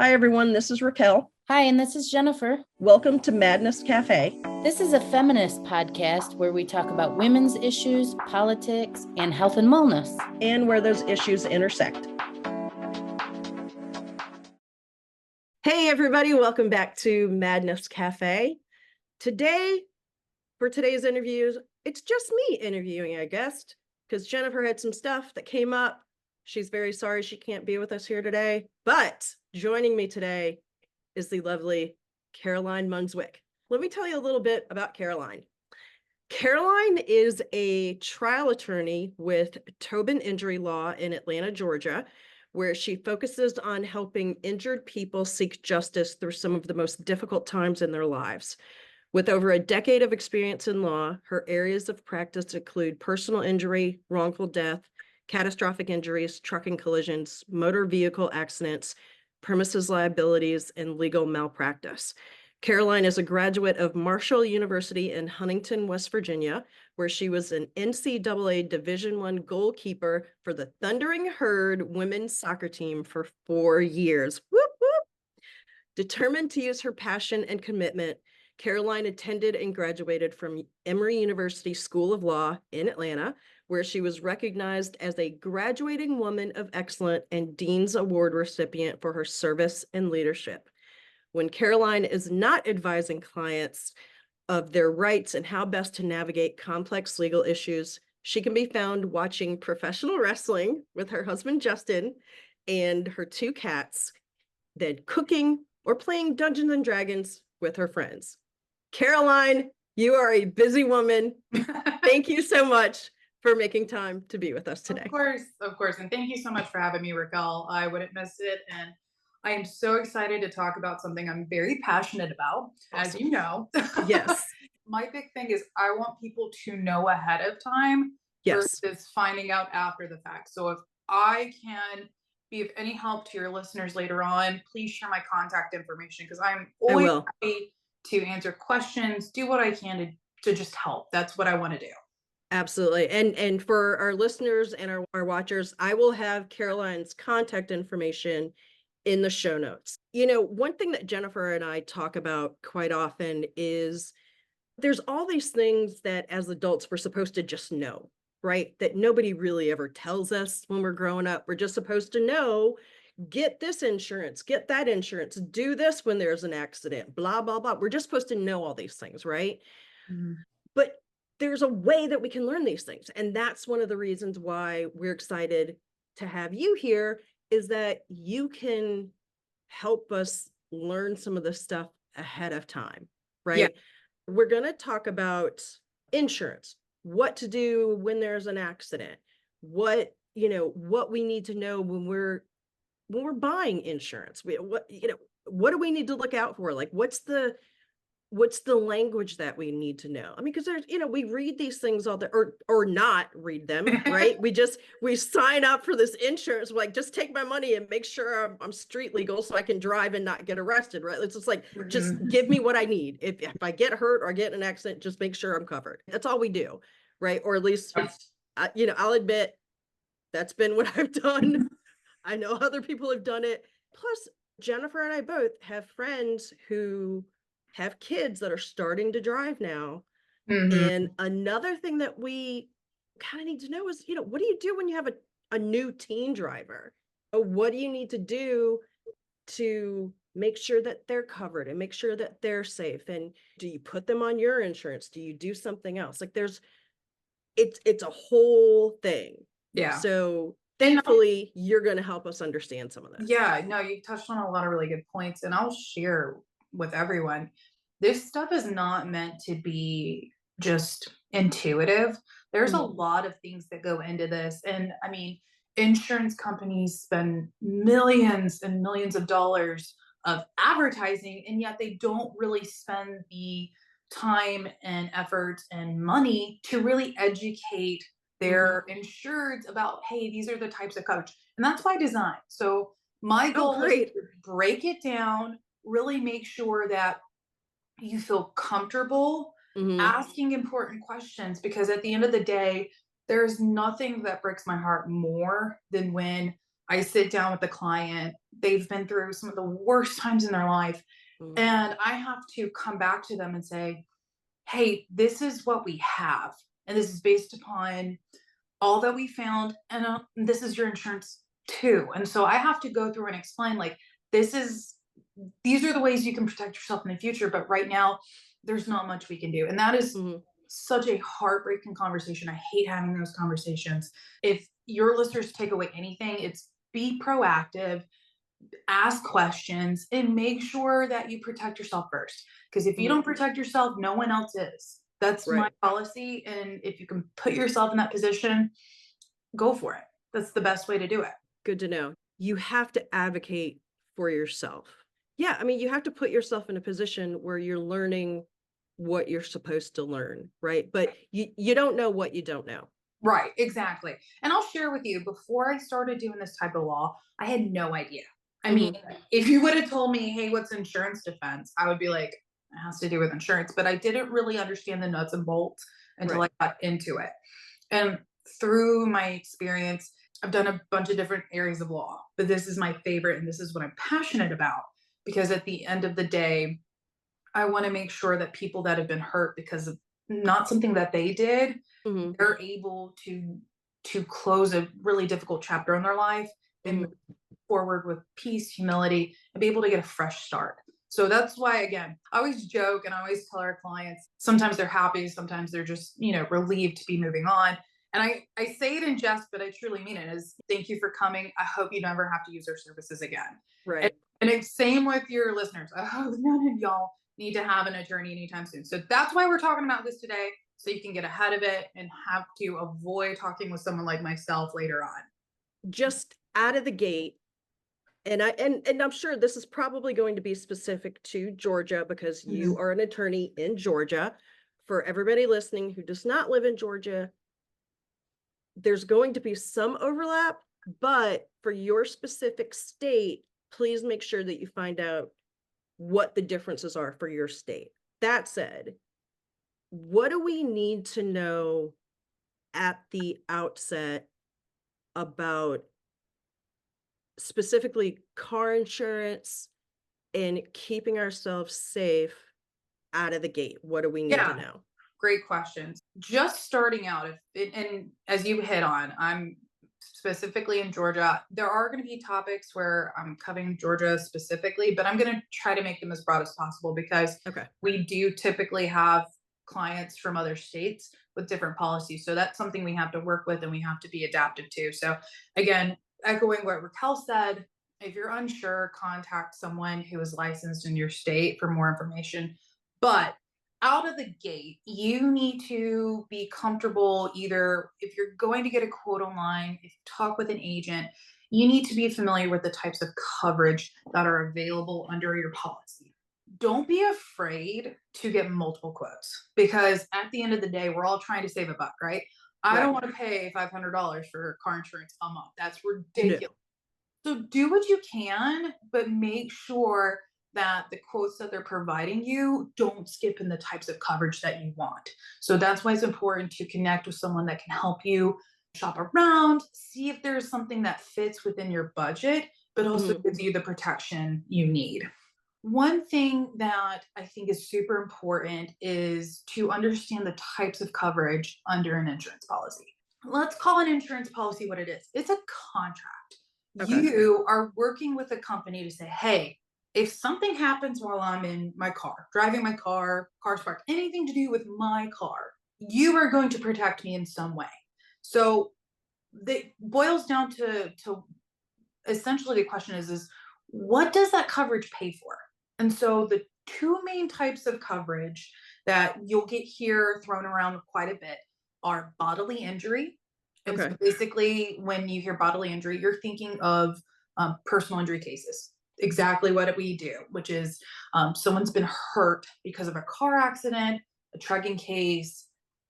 Hi, everyone. This is Raquel. Hi, and this is Jennifer. Welcome to Madness Cafe. This is a feminist podcast where we talk about women's issues, politics, and health and wellness. And where those issues intersect. Hey, everybody. Welcome back to Madness Cafe. Today, for today's interviews, it's just me interviewing a guest because Jennifer had some stuff that came up. She's very sorry she can't be with us here today, but joining me today is the lovely Caroline Monsewicz. Let me tell you a little bit about Caroline. Caroline is a trial attorney with Tobin Injury Law in Atlanta, Georgia, where she focuses on helping injured people seek justice through some of the most difficult times in their lives. With over a decade of experience in law, her areas of practice include personal injury, wrongful death, catastrophic injuries, trucking collisions, motor vehicle accidents, premises liabilities, and legal malpractice. Caroline is a graduate of Marshall University in Huntington, West Virginia, where she was an NCAA Division I goalkeeper for the Thundering Herd women's soccer team for 4 years. Whoop, whoop. Determined to use her passion and commitment, Caroline attended and graduated from Emory University School of Law in Atlanta, where she was recognized as a graduating woman of excellence and Dean's Award recipient for her service and leadership. When Caroline is not advising clients of their rights and how best to navigate complex legal issues, she can be found watching professional wrestling with her husband, Justin, and her 2 cats, then cooking or playing Dungeons and Dragons with her friends. Caroline, you are a busy woman. Thank you so much for making time to be with us today. Of course. And thank you so much for having me, Raquel. I wouldn't miss it. And I am so excited to talk about something I'm very passionate about, as you know. Yes. My big thing is I want people to know ahead of time versus finding out after the fact. So if I can be of any help to your listeners later on, please share my contact information because I'm always happy to answer questions, do what I can to just help. That's what I want to do. Absolutely. And for our listeners and our watchers, I will have Caroline's contact information in the show notes. You know, one thing that Jennifer and I talk about quite often is there's all these things that as adults we're supposed to just know, right? That nobody really ever tells us when we're growing up. We're just supposed to know, get this insurance, get that insurance, do this when there's an accident, blah, blah, blah. We're just supposed to know all these things, right? Mm-hmm. But there's a way that we can learn these things. And that's one of the reasons why we're excited to have you here, is that you can help us learn some of this stuff ahead of time, right? Yeah. We're going to talk about insurance, what to do when there's an accident, what we need to know when we're buying insurance. What do we need to look out for? Like, what's the language that we need to know? I mean, because there's, we read these things all the, or not read them, right? we sign up for this insurance, like, just take my money and make sure I'm street legal so I can drive and not get arrested, right? It's just like, just give me what I need. If I get hurt or get in an accident, just make sure I'm covered. That's all we do, right? Or at least, I'll admit that's been what I've done. I know other people have done it. Plus, Jennifer and I both have friends who have kids that are starting to drive now. Mm-hmm. And another thing that we kind of need to know is, what do you do when you have a new teen driver? What do you need to do to make sure that they're covered and make sure that they're safe? And do you put them on your insurance? Do you do something else? Like, it's a whole thing. Yeah. So thankfully, you're going to help us understand some of this. Yeah, no, you touched on a lot of really good points, and I'll share with everyone. This stuff is not meant to be just intuitive. There's a lot of things that go into this. And I mean, insurance companies spend millions and millions of dollars of advertising, and yet they don't really spend the time and effort and money to really educate their insureds about, hey, these are the types of coverage. And that's by design. So my goal is to break it down, really make sure that you feel comfortable asking important questions, because at the end of the day, there's nothing that breaks my heart more than when I sit down with the client they've been through some of the worst times in their life. Mm. And I have to come back to them and say, hey, this is what we have. And this is based upon all that we found. And this is your insurance too. And so I have to go through and explain, like, these are the ways you can protect yourself in the future. But right now, there's not much we can do. And that is such a heartbreaking conversation. I hate having those conversations. If your listeners take away anything, it's be proactive, ask questions, and make sure that you protect yourself first. Because if you don't protect yourself, no one else is. That's my policy. And if you can put yourself in that position, go for it. That's the best way to do it. Good to know. You have to advocate for yourself. Yeah, I mean, you have to put yourself in a position where you're learning what you're supposed to learn, right? But you don't know what you don't know. Right, exactly. And I'll share with you, before I started doing this type of law, I had no idea. I mean, if you would have told me, hey, what's insurance defense? I would be like, it has to do with insurance. But I didn't really understand the nuts and bolts until I got into it. And through my experience, I've done a bunch of different areas of law, but this is my favorite and this is what I'm passionate about. Because at the end of the day, I want to make sure that people that have been hurt because of not something that they did, they're able to close a really difficult chapter in their life and move forward with peace, humility, and be able to get a fresh start. So that's why, again, I always joke and I always tell our clients, sometimes they're happy, sometimes they're just, relieved to be moving on. And I say it in jest, but I truly mean it, is thank you for coming. I hope you never have to use our services again. Right. And it's same with your listeners. I hope none of y'all need to have an attorney anytime soon. So that's why we're talking about this today, so you can get ahead of it and have to avoid talking with someone like myself later on. Just out of the gate, and I'm sure this is probably going to be specific to Georgia because you are an attorney in Georgia. For everybody listening who does not live in Georgia, there's going to be some overlap, but for your specific state, please make sure that you find out what the differences are for your state. That said, what do we need to know at the outset about specifically car insurance and keeping ourselves safe out of the gate? What do we need to know? Great questions. Just starting out, and as you hit on, I'm specifically in Georgia. There are going to be topics where I'm covering Georgia specifically, but I'm going to try to make them as broad as possible because we do typically have clients from other states with different policies. So that's something we have to work with and we have to be adaptive to. So again, echoing what Raquel said, if you're unsure, contact someone who is licensed in your state for more information. But out of the gate, you need to be comfortable. Either if you're going to get a quote online, if you talk with an agent, you need to be familiar with the types of coverage that are available under your policy. Don't be afraid to get multiple quotes, because at the end of the day, we're all trying to save a buck, right? I don't want to pay $500 for car insurance a month. That's ridiculous. No. So do what you can, but make sure that the quotes that they're providing you don't skip in the types of coverage that you want. So that's why it's important to connect with someone that can help you shop around, see if there's something that fits within your budget, but also gives you the protection you need. One thing that I think is super important is to understand the types of coverage under an insurance policy. Let's call an insurance policy what it is. It's a contract. You are working with a company to say, hey, if something happens while I'm in my car, driving my car, car spark, anything to do with my car, you are going to protect me in some way. So it boils down to essentially the question is what does that coverage pay for? And so the two main types of coverage that you'll get here thrown around quite a bit are bodily injury. And so basically, when you hear bodily injury, you're thinking of personal injury cases. Exactly what we do, which is someone's been hurt because of a car accident, a trucking case,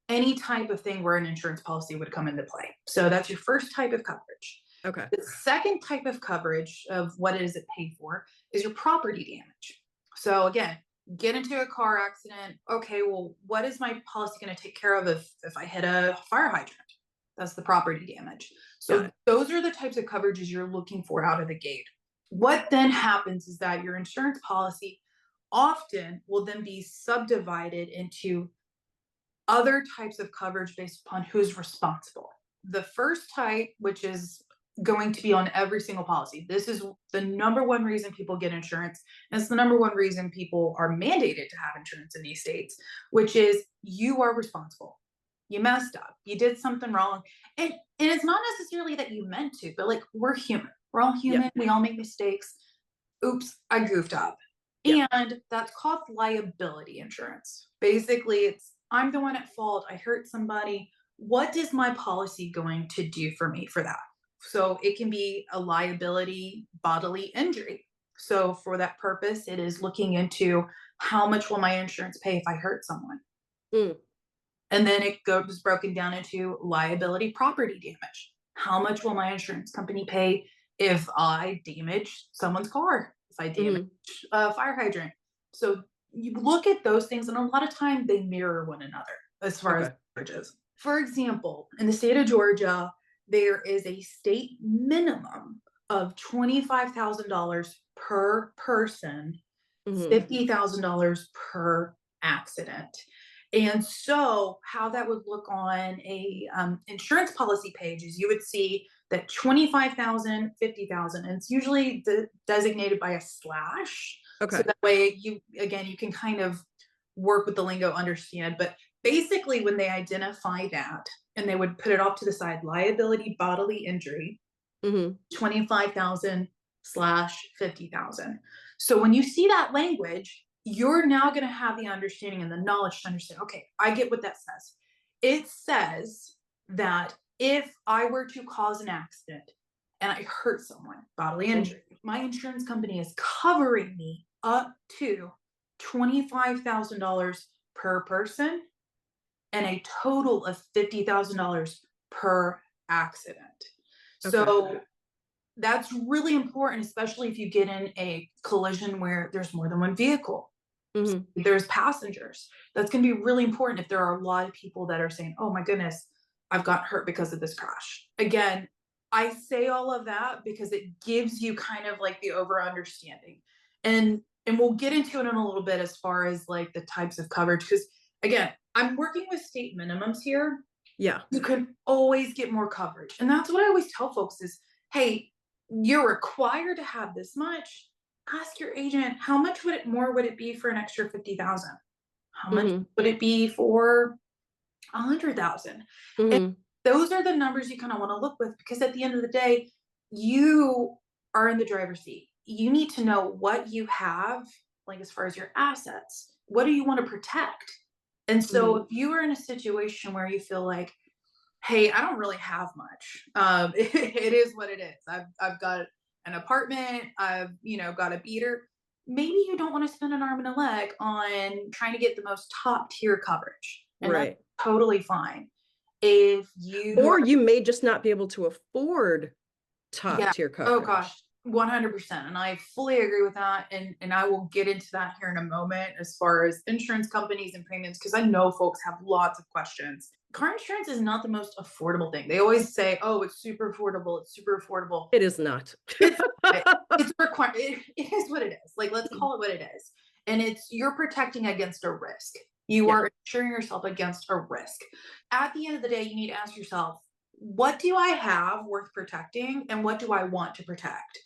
any type of thing where an insurance policy would come into play. So that's your first type of coverage. The second type of coverage of what it is it paid for is your property damage. So again, get into a car accident. Okay, well, what is my policy going to take care of if I hit a fire hydrant? That's the property damage. So those are the types of coverages you're looking for out of the gate. What then happens is that your insurance policy often will then be subdivided into other types of coverage based upon who's responsible. The first type, which is going to be on every single policy. This is the number one reason people get insurance. And it's the number one reason people are mandated to have insurance in these states, which is you are responsible. You messed up. You did something wrong. And it's not necessarily that you meant to, but like we're human. We're all human. Yep. We all make mistakes. Oops, I goofed up. Yep. And that's called liability insurance. Basically, it's I'm the one at fault. I hurt somebody. What is my policy going to do for me for that? So it can be a liability bodily injury. So for that purpose, it is looking into how much will my insurance pay if I hurt someone? Mm. And then it goes broken down into liability property damage. How much will my insurance company pay if I damage someone's car? If I damage a fire hydrant? So you look at those things, and a lot of time they mirror one another as far as coverages. For example, in the state of Georgia, there is a state minimum of $25,000 per person, $50,000 per accident. And so how that would look on a insurance policy page is you would see that 25,000, 50,000, and it's usually designated by a slash. Okay. So that way you can kind of work with the lingo, understand. But basically when they identify that and they would put it off to the side, liability bodily injury, 25,000 / 50,000. So when you see that language, you're now going to have the understanding and the knowledge to understand, okay, I get what that says. It says that if I were to cause an accident and I hurt someone, bodily injury, my insurance company is covering me up to $25,000 per person and a total of $50,000 per accident. So that's really important, especially if you get in a collision where there's more than one vehicle. There's passengers. That's going to be really important if there are a lot of people that are saying, oh my goodness, I've got hurt because of this crash. Again, I say all of that because it gives you kind of like the over understanding. And we'll get into it in a little bit as far as like the types of coverage. Because again, I'm working with state minimums here. Yeah. You can always get more coverage. And that's what I always tell folks is, hey, you're required to have this much. Ask your agent, how much would it be for an extra 50,000? How much would it be for 100,000? And those are the numbers you kind of want to look with, because at the end of the day, you are in the driver's seat. You need to know what you have, like as far as your assets. What do you want to protect? And so if you are in a situation where you feel like, hey, I don't really have much. It is what it is. I've got an apartment. I've got a beater. Maybe you don't want to spend an arm and a leg on trying to get the most top tier coverage. And that's totally fine. If you may just not be able to afford top tier coverage. Oh gosh, 100%. And I fully agree with that. And I will get into that here in a moment as far as insurance companies and premiums, because I know folks have lots of questions. Car insurance is not the most affordable thing. They always say, oh, it's super affordable. It's super affordable. It is not. It's required. It is what it is. Like, let's call it what it is. And you're protecting against a risk. You are insuring yourself against a risk. At the end of the day, you need to ask yourself, what do I have worth protecting and what do I want to protect?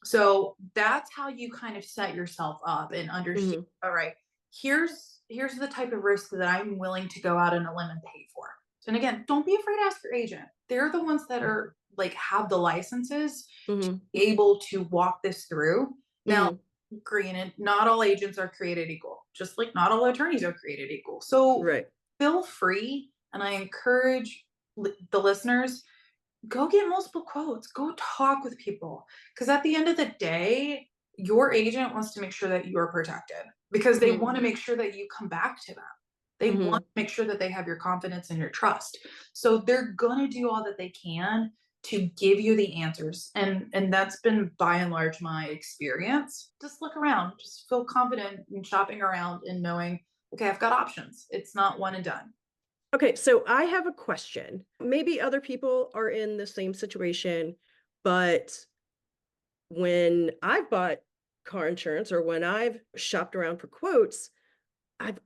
So that's how you kind of set yourself up and understand, all right, here's the type of risk that I'm willing to go out on a limb and pay for. And again, don't be afraid to ask your agent. They're the ones that are like have the licenses to be able to walk this through. Now, granted, not all agents are created equal, just like not all attorneys are created equal. So feel free, and I encourage the listeners, go get multiple quotes, go talk with people. Because at the end of the day, your agent wants to make sure that you're protected, because they want to make sure that you come back to them. They want to make sure that they have your confidence and your trust. So they're going to do all that they can to give you the answers. And that's been by and large my experience. Just look around, just feel confident in shopping around and knowing, okay, I've got options. It's not one and done. Okay, so I have a question. Maybe other people are in the same situation, but when I've bought car insurance or when I've shopped around for quotes, I've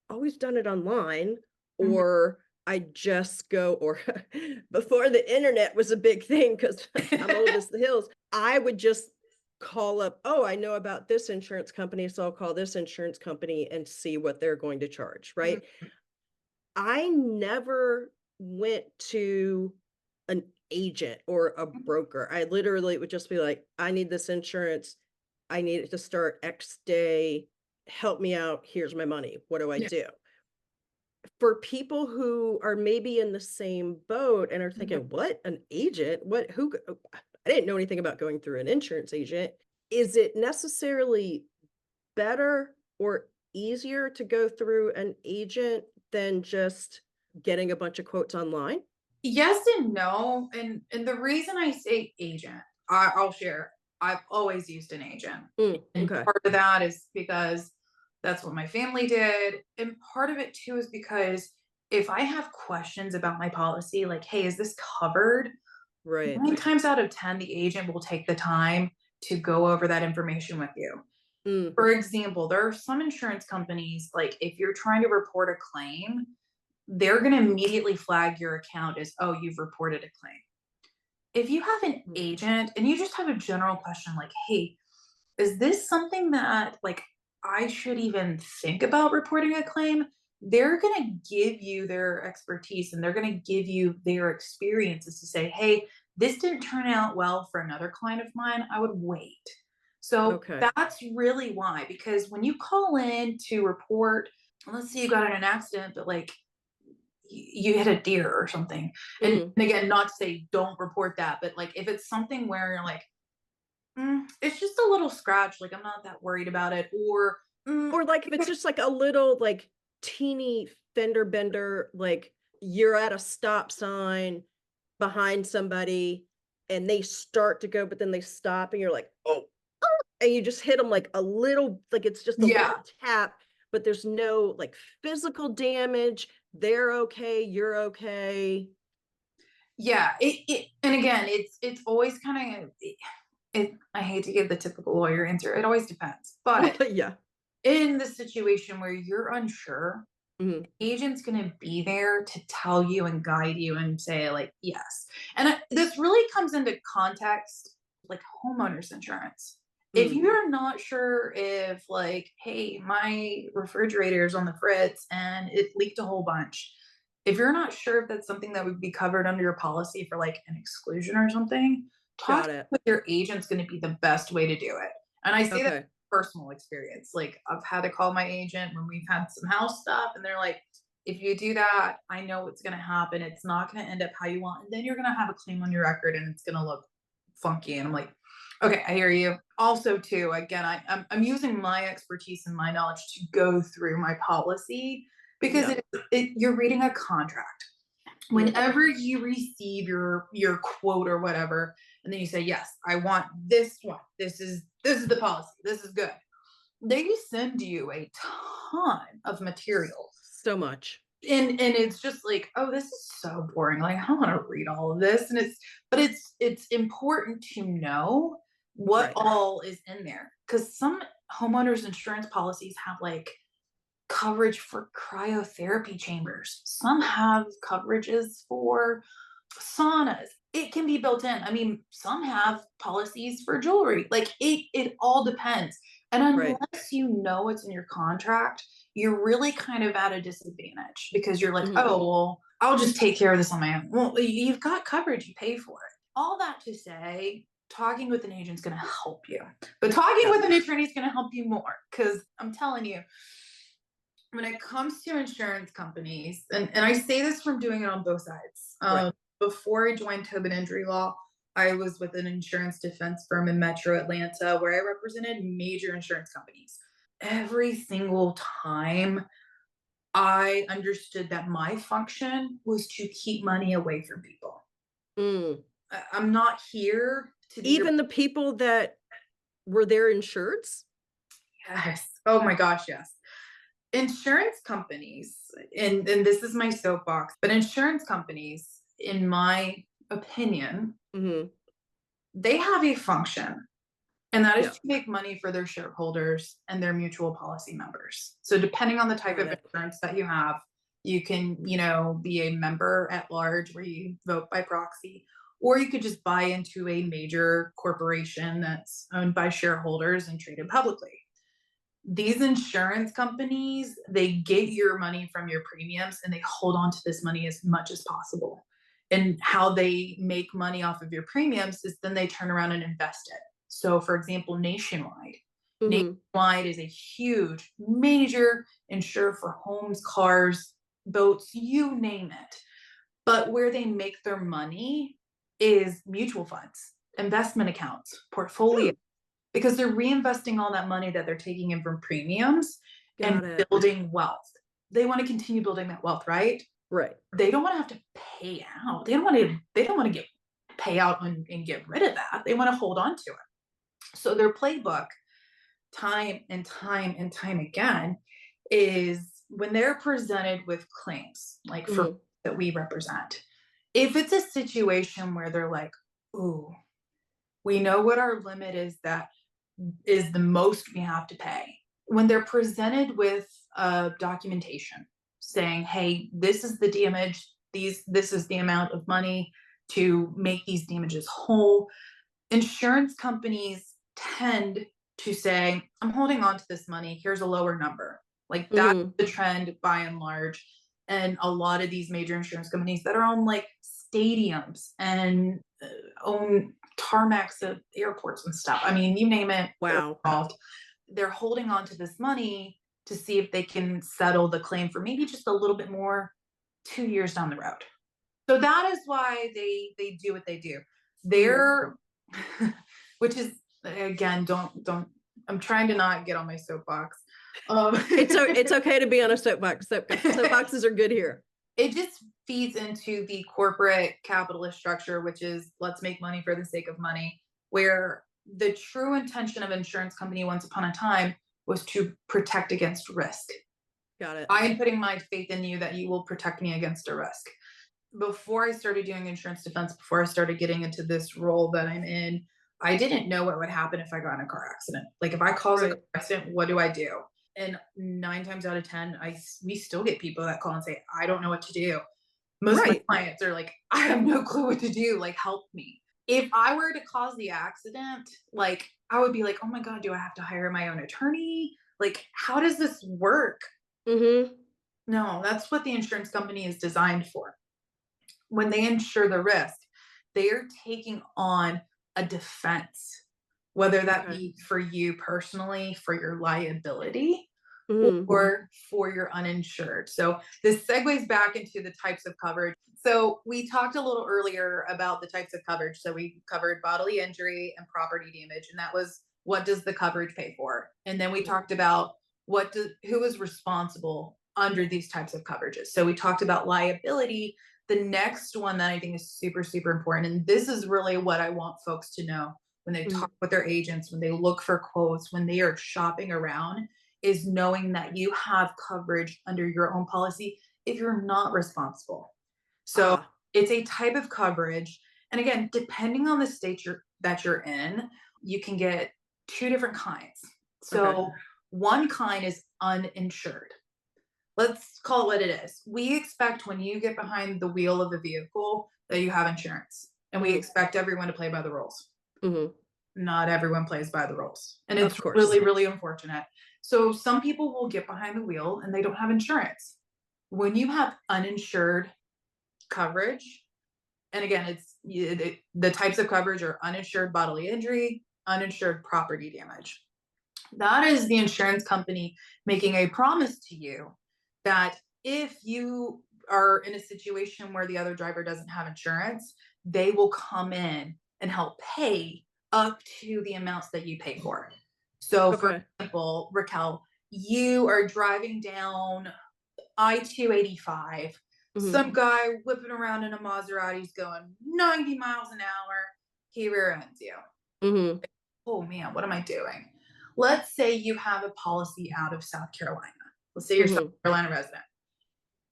always done it online, Mhm. or I just go, or before the internet was a big thing, because I'm old as the hills, I would just call up, oh, I know about this insurance company, so I'll call this insurance company and see what they're going to charge, right? Mhm. I never went to an agent or a broker. I literally would just be like, I need this insurance. I need it to start X day. Help me out. Here's my money. What do I Yeah. do? For people who are maybe in the same boat and are thinking, Mhm. what, an agent? What, I didn't know anything about going through an insurance agent. Is it necessarily better or easier to go through an agent than just getting a bunch of quotes online? Yes and no. And the reason I say agent, I'll share. I've always used an agent. And Okay. part of that is because that's what my family did. And part of it too is because if I have questions about my policy, like, hey, is this covered? Right. 9 times out of 10, the agent will take the time to go over that information with you. Mm, For example, there are some insurance companies, like if you're trying to report a claim, they're going to immediately flag your account as, oh, you've reported a claim. If you have an mm, agent and you just have a general question like, hey, is this something that like I should even think about reporting a claim? They're going to give you their expertise and they're going to give you their experiences to say, hey, this didn't turn out well for another client of mine. I would wait. So okay. that's really why, because when you call in to report, let's say you got in an accident, but like you hit a deer or something. And Mm. again, not to say don't report that, but like if it's something where you're like, it's just a little scratch, like I'm not that worried about it, or mm, Or like if it's just like a little like teeny fender bender, like you're at a stop sign behind somebody and they start to go, but then they stop and you're like, oh, and you just hit them like a little, like it's just a yeah, little tap, but there's no like physical damage. They're okay. You're okay. yeah. It and again, it's always kind of it. I hate to give the typical lawyer answer. It always depends, but Yeah. in the situation where you're unsure, Mhm. agent's going to be there to tell you and guide you and say like yes. And this really comes into context like homeowners insurance. If Mm. you're not sure if like, hey, my refrigerator's on the fritz and it leaked a whole bunch, if you're not sure if that's something that would be covered under your policy for like an exclusion or something, talk Got it. with your agent's going to be the best way to do it. And I say that Okay. personal experience. Like I've had to call my agent when we've had some house stuff and they're like, if you do that, I know what's going to happen. It's not going to end up how you want. And then you're going to have a claim on your record and it's going to look funky. And I'm like, okay, I hear you. Also, too, again, I'm using my expertise and my knowledge to go through my policy because Yeah. you're reading a contract. Mm. Whenever you receive your quote or whatever, and then you say, yes, I want this one. This is the policy. This is good. They send you a ton of material So much. and it's just like, oh, this is so boring, like I don't want to read all of this. And it's important to know what Right. all is in there because some homeowners insurance policies have like coverage for cryotherapy chambers, some have coverages for saunas. It can be built in. I mean, some have policies for jewelry. Like it all depends. And Right. unless you know what's in your contract, you're really kind of at a disadvantage because you're like, Mhm. oh, well, I'll just take care of this on my own. Well, you've got coverage, you pay for it. All that to say, talking with an agent's going to help you, but talking Yeah. with an attorney is going to help you more because I'm telling you, when it comes to insurance companies, and I say this from doing it on both sides. Right. Before I joined Tobin Injury Law, I was with an insurance defense firm in Metro Atlanta where I represented major insurance companies. Every single time, I understood that my function was to keep money away from people. Mm. I'm not here to be your Even the people that were their insureds? yes. Oh my gosh, yes. Insurance companies, and this is my soapbox, but insurance companies, in my opinion, Mhm. they have a function. And that is Yeah. to make money for their shareholders and their mutual policy members. So depending on the type Got of it. insurance that you have, you can, be a member at large where you vote by proxy, or you could just buy into a major corporation that's owned by shareholders and traded publicly. These insurance companies, they get your money from your premiums and they hold on to this money as much as possible. And how they make money off of your premiums is then they turn around and invest it. So, for example, Nationwide. Mhm. Nationwide is a huge, major insurer for homes, cars, boats, you name it. But where they make their money is mutual funds, investment accounts, portfolio, Hmm. because they're reinvesting all that money that they're taking in from premiums and Got it. building wealth. They want to continue building that wealth, right? Right. They don't want to have to pay out. They don't want to get pay out and get rid of that. They want to hold on to it. So their playbook, time and time and time again, is when they're presented with claims, like for Mhm. that we represent. If it's a situation where they're like, ooh, we know what our limit is, that is the most we have to pay. When they're presented with documentation saying, hey, this is the damage, this is the amount of money to make these damages whole, insurance companies tend to say, I'm holding on to this money, here's a lower number. Like that's Mhm. the trend by and large. And a lot of these major insurance companies that are on like stadiums and own tarmacs of airports and stuff. I mean, you name it, they're Wow. involved. They're holding on to this money to see if they can settle the claim for maybe just a little bit more 2 years down the road. So that is why they do what they do. They're which is, again, don't I'm trying to not get on my soapbox. It's okay to be on a soapbox. Soapboxes are good here. It just feeds into the corporate capitalist structure, which is let's make money for the sake of money, where the true intention of insurance company once upon a time was to protect against risk. Got it. I am putting my faith in you that you will protect me against a risk. Before I started doing insurance defense, before I started getting into this role that I'm in, I didn't know what would happen if I got in a car accident. Like if I cause a Right. car accident, what do I do? And 9 times out of 10, we still get people that call and say, I don't know what to do. Most of my Right. clients are like, I have no clue what to do. Like, help me. If I were to cause the accident, like I would be like, oh my God, do I have to hire my own attorney? Like, how does this work? Mhm. No, that's what the insurance company is designed for. When they insure the risk, they are taking on a defense, whether that Okay. be for you personally, for your liability, Mhm. or for your uninsured. So this segues back into the types of coverage. So we talked a little earlier about the types of coverage. So we covered bodily injury and property damage, and that was what does the coverage pay for? And then we talked about who is responsible under these types of coverages. So we talked about liability. The next one that I think is super, super important, and this is really what I want folks to know when they talk with their agents, when they look for quotes, when they are shopping around, is knowing that you have coverage under your own policy if you're not responsible. So Ah. it's a type of coverage. And again, depending on the state that you're in, you can get two different kinds. So Okay. one kind is uninsured. Let's call it what it is. We expect when you get behind the wheel of a vehicle that you have insurance, and we Mhm. expect everyone to play by the rules. Mhm. Not everyone plays by the rules. And Of it's course. really, really unfortunate. So some people will get behind the wheel and they don't have insurance. When you have uninsured coverage, and again, the types of coverage are uninsured bodily injury, uninsured property damage. That is the insurance company making a promise to you that if you are in a situation where the other driver doesn't have insurance, they will come in and help pay up to the amounts that you pay for. So, for Okay. example, Raquel, you are driving down I-285. Mhm. Some guy whipping around in a Maserati's going 90 miles an hour. He rear ends you. Mhm. Oh man, what am I doing? Let's say you have a policy out of South Carolina. Let's say you're a South Mhm. Carolina resident.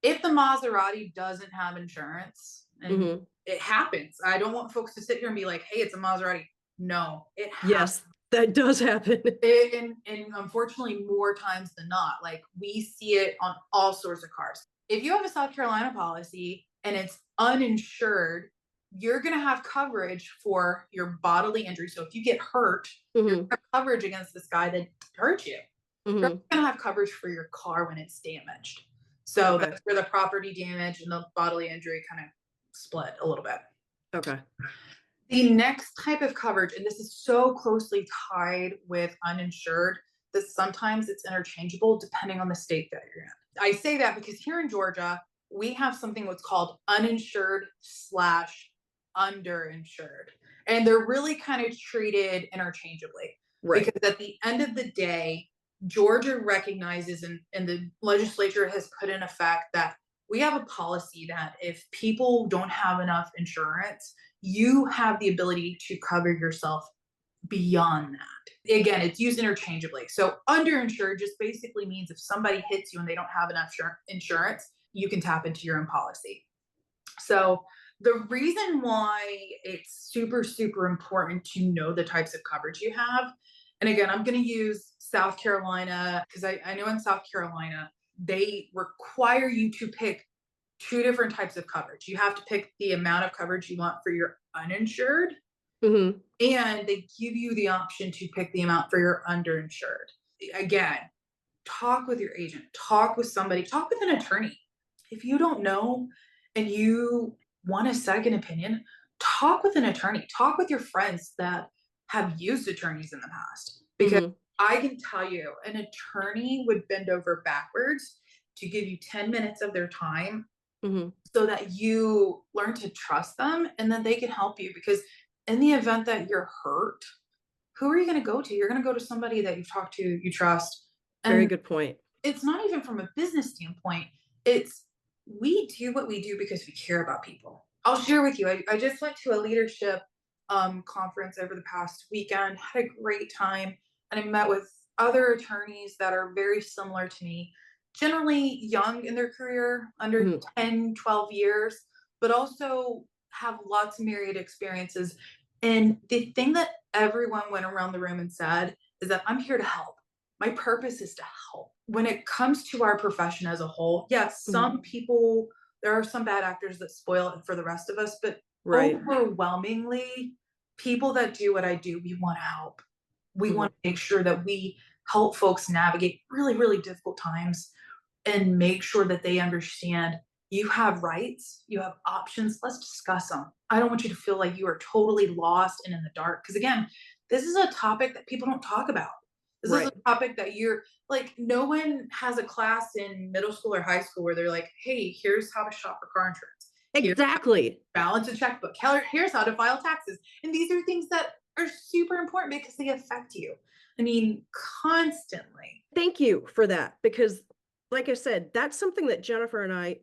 If the Maserati doesn't have insurance, and Mhm. it happens, I don't want folks to sit here and be like, hey, it's a Maserati. No, it happens. Yes. That does happen. And unfortunately, more times than not, like we see it on all sorts of cars. If you have a South Carolina policy and it's uninsured, you're going to have coverage for your bodily injury. So if you get hurt, you're going to have coverage against this guy that hurt you. You're going to have coverage for your car when it's damaged. So that's where the property damage and the bodily injury kind of split a little bit. Okay. The next type of coverage, and this is so closely tied with uninsured, that sometimes it's interchangeable depending on the state that you're in. I say that because here in Georgia, we have something what's called uninsured / underinsured. And they're really kind of treated interchangeably. Right. Because at the end of the day, Georgia recognizes and the legislature has put in effect that we have a policy that if people don't have enough insurance, you have the ability to cover yourself beyond that. Again, it's used interchangeably. So underinsured just basically means if somebody hits you and they don't have enough insurance, you can tap into your own policy. So the reason why it's super, super important to know the types of coverage you have, and again, I'm going to use South Carolina because I know in South Carolina, they require you to pick 2 different types of coverage. You have to pick the amount of coverage you want for your uninsured, and they give you the option to pick the amount for your underinsured. Again, talk with your agent, talk with somebody, talk with an attorney. If you don't know and you want a second opinion, talk with an attorney, talk with your friends that have used attorneys in the past. Because I can tell you, an attorney would bend over backwards to give you 10 minutes of their time so that you learn to trust them and then they can help you. Because in the event that you're hurt, who are you going to go to? You're going to go to somebody that you've talked to, you trust. And very good point. It's not even from a business standpoint. It's we do what we do because we care about people. I'll share with you. I just went to a leadership conference over the past weekend, had a great time, and I met with other attorneys that are very similar to me, generally young in their career, under 10, 12 years, but also have lots of myriad experiences. And the thing that everyone went around the room and said is that I'm here to help. My purpose is to help. When it comes to our profession as a whole, yes, some people, there are some bad actors that spoil it for the rest of us, but overwhelmingly, people that do what I do, we want to help. We want to make sure that we help folks navigate really, really difficult times and make sure that they understand you have rights, you have options. Let's discuss them. I don't want you to feel like you are totally lost and in the dark. Because again, this is a topic that people don't talk about. This is a topic that you're like, no one has a class in middle school or high school where they're like, hey, here's how to shop for car insurance. Exactly. Balance a checkbook. Here's how to file taxes. And these are things that are super important because they affect you. I mean, constantly. Thank you for that. Because like I said, that's something that Jennifer and I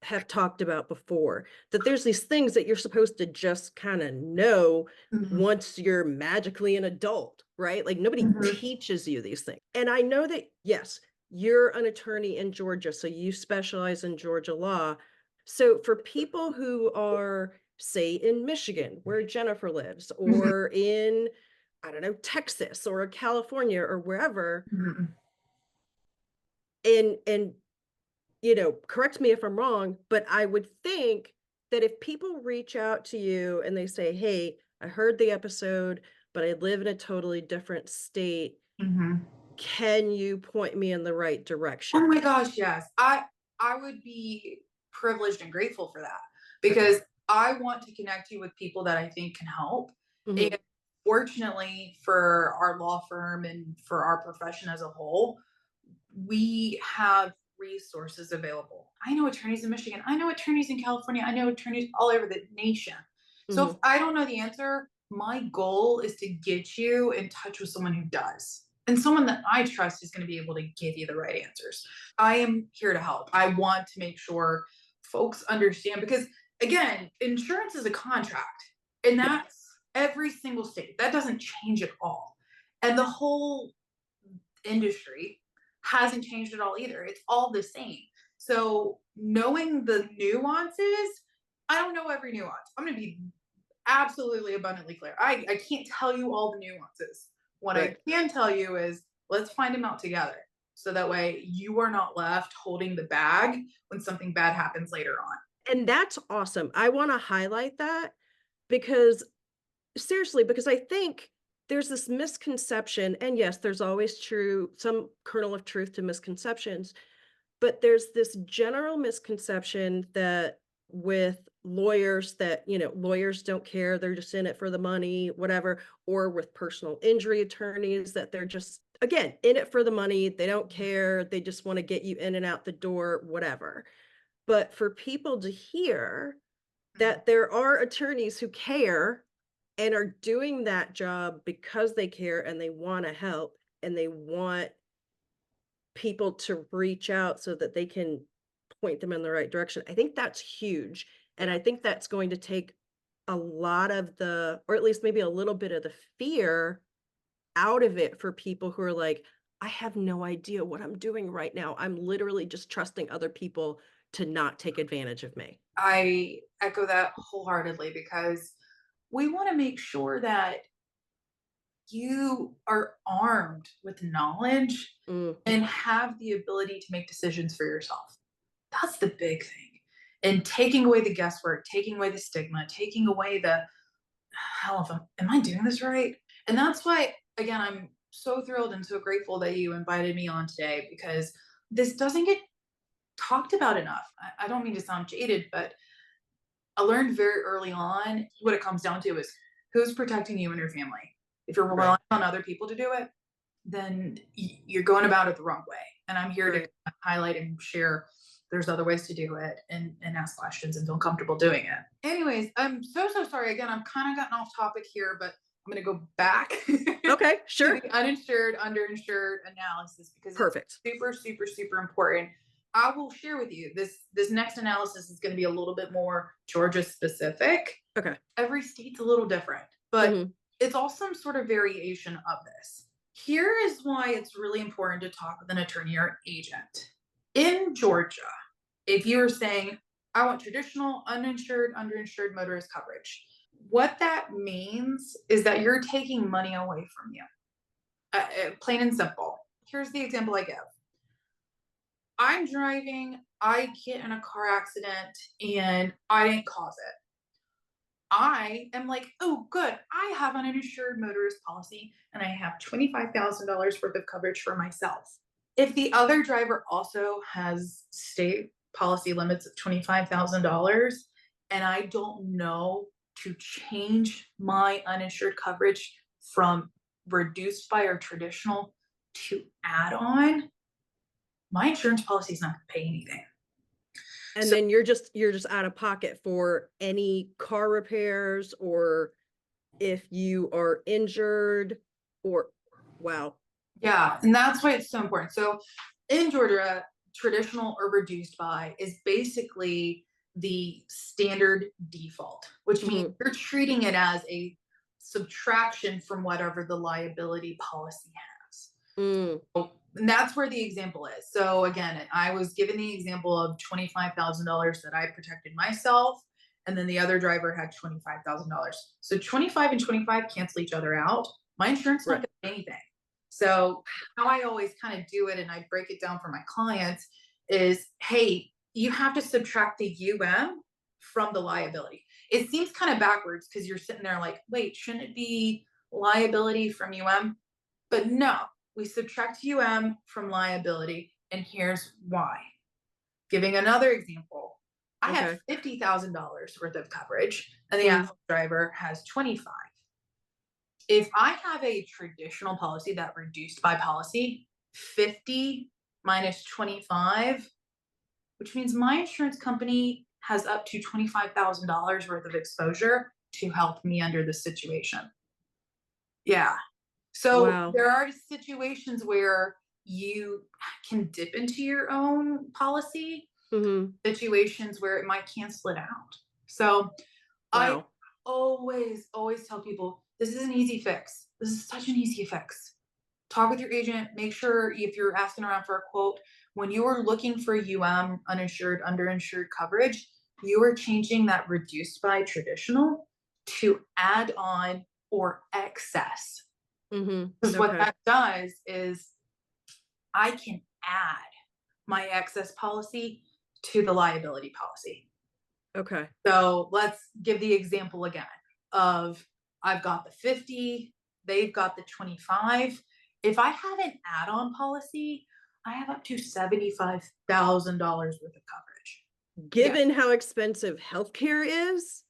have talked about before, that there's these things that you're supposed to just kind of know once you're magically an adult, right? Like nobody teaches you these things. And I know that, yes, you're an attorney in Georgia, so you specialize in Georgia law. So for people who are, say, in Michigan, where Jennifer lives, or in, I don't know, Texas or California or wherever, and you know, correct me if I'm wrong, but I would think that if people reach out to you and they say, hey, I heard the episode, but I live in a totally different state. Can you point me in the right direction? Oh my gosh, yes. I would be privileged and grateful for that because I want to connect you with people that I think can help. And fortunately for our law firm and for our profession as a whole, we have resources available. I know attorneys in Michigan. I know attorneys in California. I know attorneys all over the nation. So if I don't know the answer, my goal is to get you in touch with someone who does. And someone that I trust is going to be able to give you the right answers. I am here to help. I want to make sure folks understand because, again, insurance is a contract. And that's every single state. That doesn't change at all. And the whole industry hasn't changed at all either. It's all the same. So knowing the nuances, I don't know every nuance. I'm going to be absolutely abundantly clear. I can't tell you all the nuances, What I can tell you is let's find them out together. So that way you are not left holding the bag when something bad happens later on. And that's awesome. I want to highlight that because seriously, because I think there's this misconception, and yes, there's always some kernel of truth to misconceptions, but there's this general misconception that with lawyers that, lawyers don't care, they're just in it for the money, whatever, or with personal injury attorneys that they're just, again, in it for the money, they don't care, they just want to get you in and out the door, whatever. But for people to hear that there are attorneys who care and are doing that job because they care and they want to help and they want people to reach out so that they can point them in the right direction. I think that's huge. And I think that's going to take a lot of or at least maybe a little bit of the fear out of it for people who are like, I have no idea what I'm doing right now. I'm literally just trusting other people to not take advantage of me. I echo that wholeheartedly because we want to make sure that you are armed with knowledge and have the ability to make decisions for yourself. That's the big thing. And taking away the guesswork, taking away the stigma, taking away the hell, am I doing this right? And that's why, again, I'm so thrilled and so grateful that you invited me on today because this doesn't get talked about enough. I don't mean to sound jaded, but I learned very early on what it comes down to is who's protecting you and your family. If you're relying on other people to do it, then you're going about it the wrong way. And I'm here to highlight and share there's other ways to do it and ask questions and feel comfortable doing it. Anyways, I'm so sorry. Again, I'm kind of gotten off topic here, but I'm going to go back. Okay, sure. To the uninsured, underinsured analysis because Perfect. it's super, super, super important. I will share with you this next analysis is going to be a little bit more Georgia specific. Okay. Every state's a little different, but it's all some sort of variation of this. Here is why it's really important to talk with an attorney or an agent. In Georgia, if you're saying, I want traditional, uninsured, underinsured motorist coverage, what that means is that you're taking money away from you. Plain and simple. Here's the example I give. I'm driving, I get in a car accident, and I didn't cause it. I am like, oh, good. I have an uninsured motorist policy, and I have $25,000 worth of coverage for myself. If the other driver also has state policy limits of $25,000, and I don't know to change my uninsured coverage from reduced by or traditional to add on, my insurance policy is not going to pay anything. And then you're just out of pocket for any car repairs or if you are injured or wow. Yeah, and that's why it's so important. So in Georgia, traditional or reduced by is basically the standard default, which means you're treating it as a subtraction from whatever the liability policy has. And that's where the example is. So again, I was given the example of $25,000 that I protected myself, and then the other driver had $25,000. So 25 and 25 cancel each other out. My insurance not going to pay anything. So how I always kind of do it, and I break it down for my clients, is, hey, you have to subtract the from the liability. It seems kind of backwards because you're sitting there like, wait, shouldn't it be liability from But no, we subtract from liability, and here's why. Giving another example, I have $50,000 worth of coverage, and the actual driver has 25. If I have a traditional policy that reduced by policy, 50 minus 25, which means my insurance company has up to $25,000 worth of exposure to help me under the situation. Yeah. So there are situations where you can dip into your own policy, situations where it might cancel it out. So I always tell people, this is an easy fix. This is such an easy fix. Talk with your agent. Make sure if you're asking around for a quote, when you are looking for uninsured, underinsured coverage, you are changing that reduced by traditional to add on or excess. Because what that does is I can add my excess policy to the liability policy. Okay. So let's give the example again of I've got the 50, they've got the 25. If I have an add-on policy, I have up to $75,000 worth of coverage. Given how expensive healthcare is,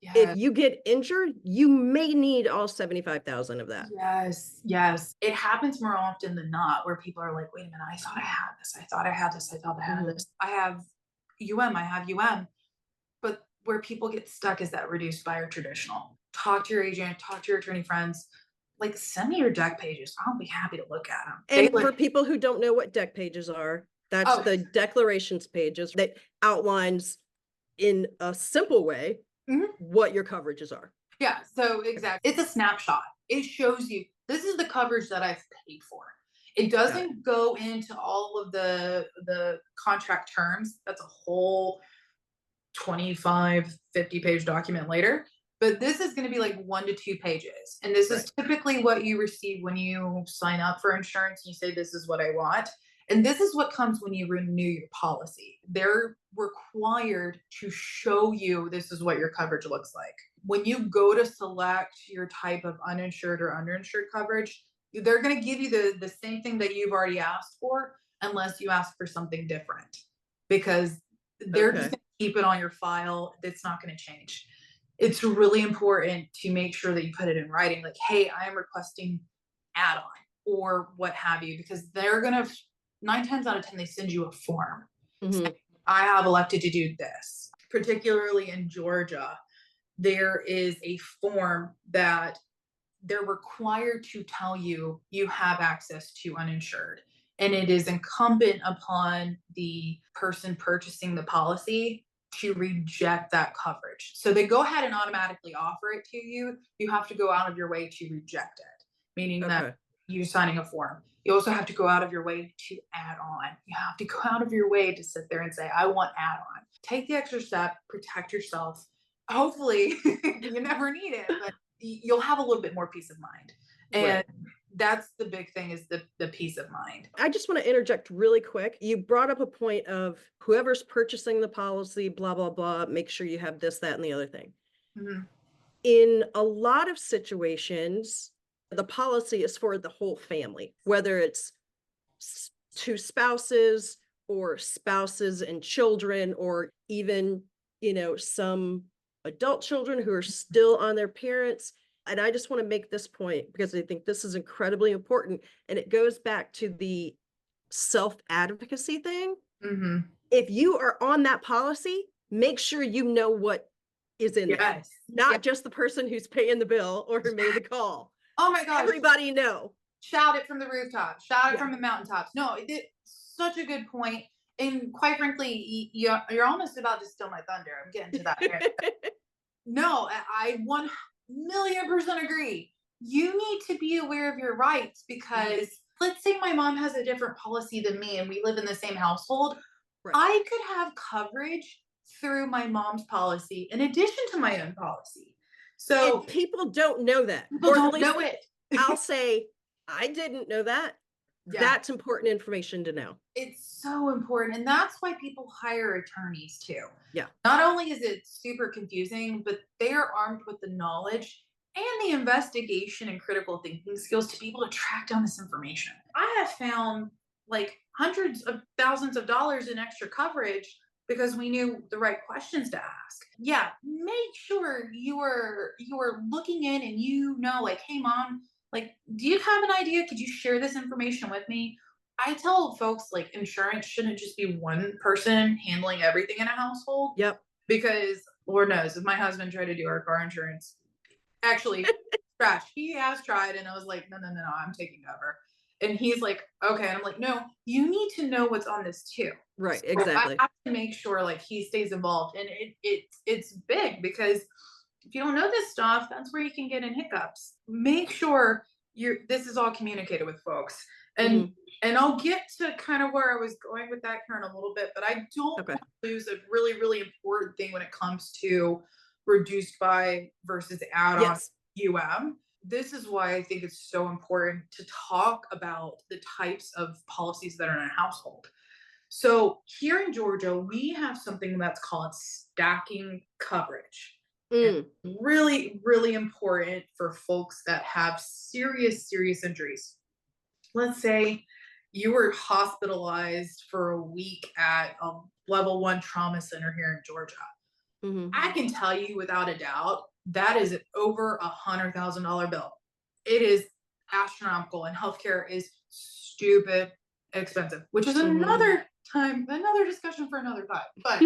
Yes. if you get injured, you may need all 75,000 of that. Yes, yes. It happens more often than not where people are like, wait a minute, I thought I had this. I thought I had this. I thought I had this. I have UM. But where people get stuck is that reduced by or traditional. Talk to your agent, talk to your attorney friends. Like, send me your deck pages. I'll be happy to look at them. And for people who don't know what deck pages are, that's the declarations pages that outlines in a simple way what your coverages are. Yeah, so exactly. It's a snapshot. It shows you this is the coverage that I've paid for. It doesn't go into all of the contract terms. That's a whole 25, 50-page document later. But this is going to be like 1 to 2 pages. And this is typically what you receive when you sign up for insurance. You say, this is what I want. And this is what comes when you renew your policy. They're required to show you this is what your coverage looks like. When you go to select your type of uninsured or underinsured coverage, they're going to give you the same thing that you've already asked for, unless you ask for something different, because they're just going to keep it on your file. It's not going to change. It's really important to make sure that you put it in writing, like, hey, I am requesting add-on or what have you, because they're going to 9 times out of 10, they send you a form. Saying, I have elected to do this. Particularly in Georgia, there is a form that they're required to tell you you have access to uninsured. And it is incumbent upon the person purchasing the policy to reject that coverage. So they go ahead and automatically offer it to you. You have to go out of your way to reject it, meaning that you're signing a form. You also have to go out of your way to add on. You have to go out of your way to sit there and say, I want add on. Take the extra step, protect yourself. Hopefully you never need it, but you'll have a little bit more peace of mind. And that's the big thing, is the peace of mind. I just want to interject really quick. You brought up a point of whoever's purchasing the policy, blah, blah, blah, make sure you have this, that, and the other thing. In a lot of situations, the policy is for the whole family, whether it's 2 spouses or spouses and children, or even, some adult children who are still on their parents. And I just want to make this point because I think this is incredibly important. And it goes back to the self-advocacy thing. If you are on that policy, make sure you know what is in there. Not just the person who's paying the bill or who made the call. Oh my gosh. Everybody know. Shout it from the rooftops. Shout it from the mountaintops. No, it's such a good point. And quite frankly, you're almost about to steal my thunder. I'm getting to that here. No, I 1,000,000% agree. You need to be aware of your rights, because let's say my mom has a different policy than me and we live in the same household. I could have coverage through my mom's policy in addition to my own policy. So people don't know that. People don't know it. I'll say, I didn't know that. That's important information to know. It's so important. And that's why people hire attorneys too. Yeah. Not only is it super confusing, but they are armed with the knowledge and the investigation and critical thinking skills to be able to track down this information. I have found like hundreds of thousands of dollars in extra coverage because we knew the right questions to ask. Yeah, make sure you are looking in and like, hey mom, like, do you have an idea? Could you share this information with me? I tell folks, like, insurance shouldn't just be one person handling everything in a household. Yep. Because Lord knows, if my husband tried to do our car insurance, actually, he has tried, and I was like, no, I'm taking over. And he's like, okay. And I'm like, no, you need to know what's on this too. Right, so exactly. I have to make sure like he stays involved. And it's big, because if you don't know this stuff, that's where you can get in hiccups. Make sure this is all communicated with folks. And I'll get to kind of where I was going with that, Karen, a little bit, but I don't want to lose a really, really important thing when it comes to reduced by versus add-on UM. this is why I think it's so important to talk about the types of policies that are in a household. So here in Georgia, we have something that's called stacking coverage. And Mm, really, really important for folks that have serious, serious injuries. Let's say you were hospitalized for a week at a level 1 trauma center here in Georgia. mhm, I can tell you without a doubt that is over $100,000 bill. It is astronomical, and healthcare is stupid expensive, which is mhm. another discussion for another time. But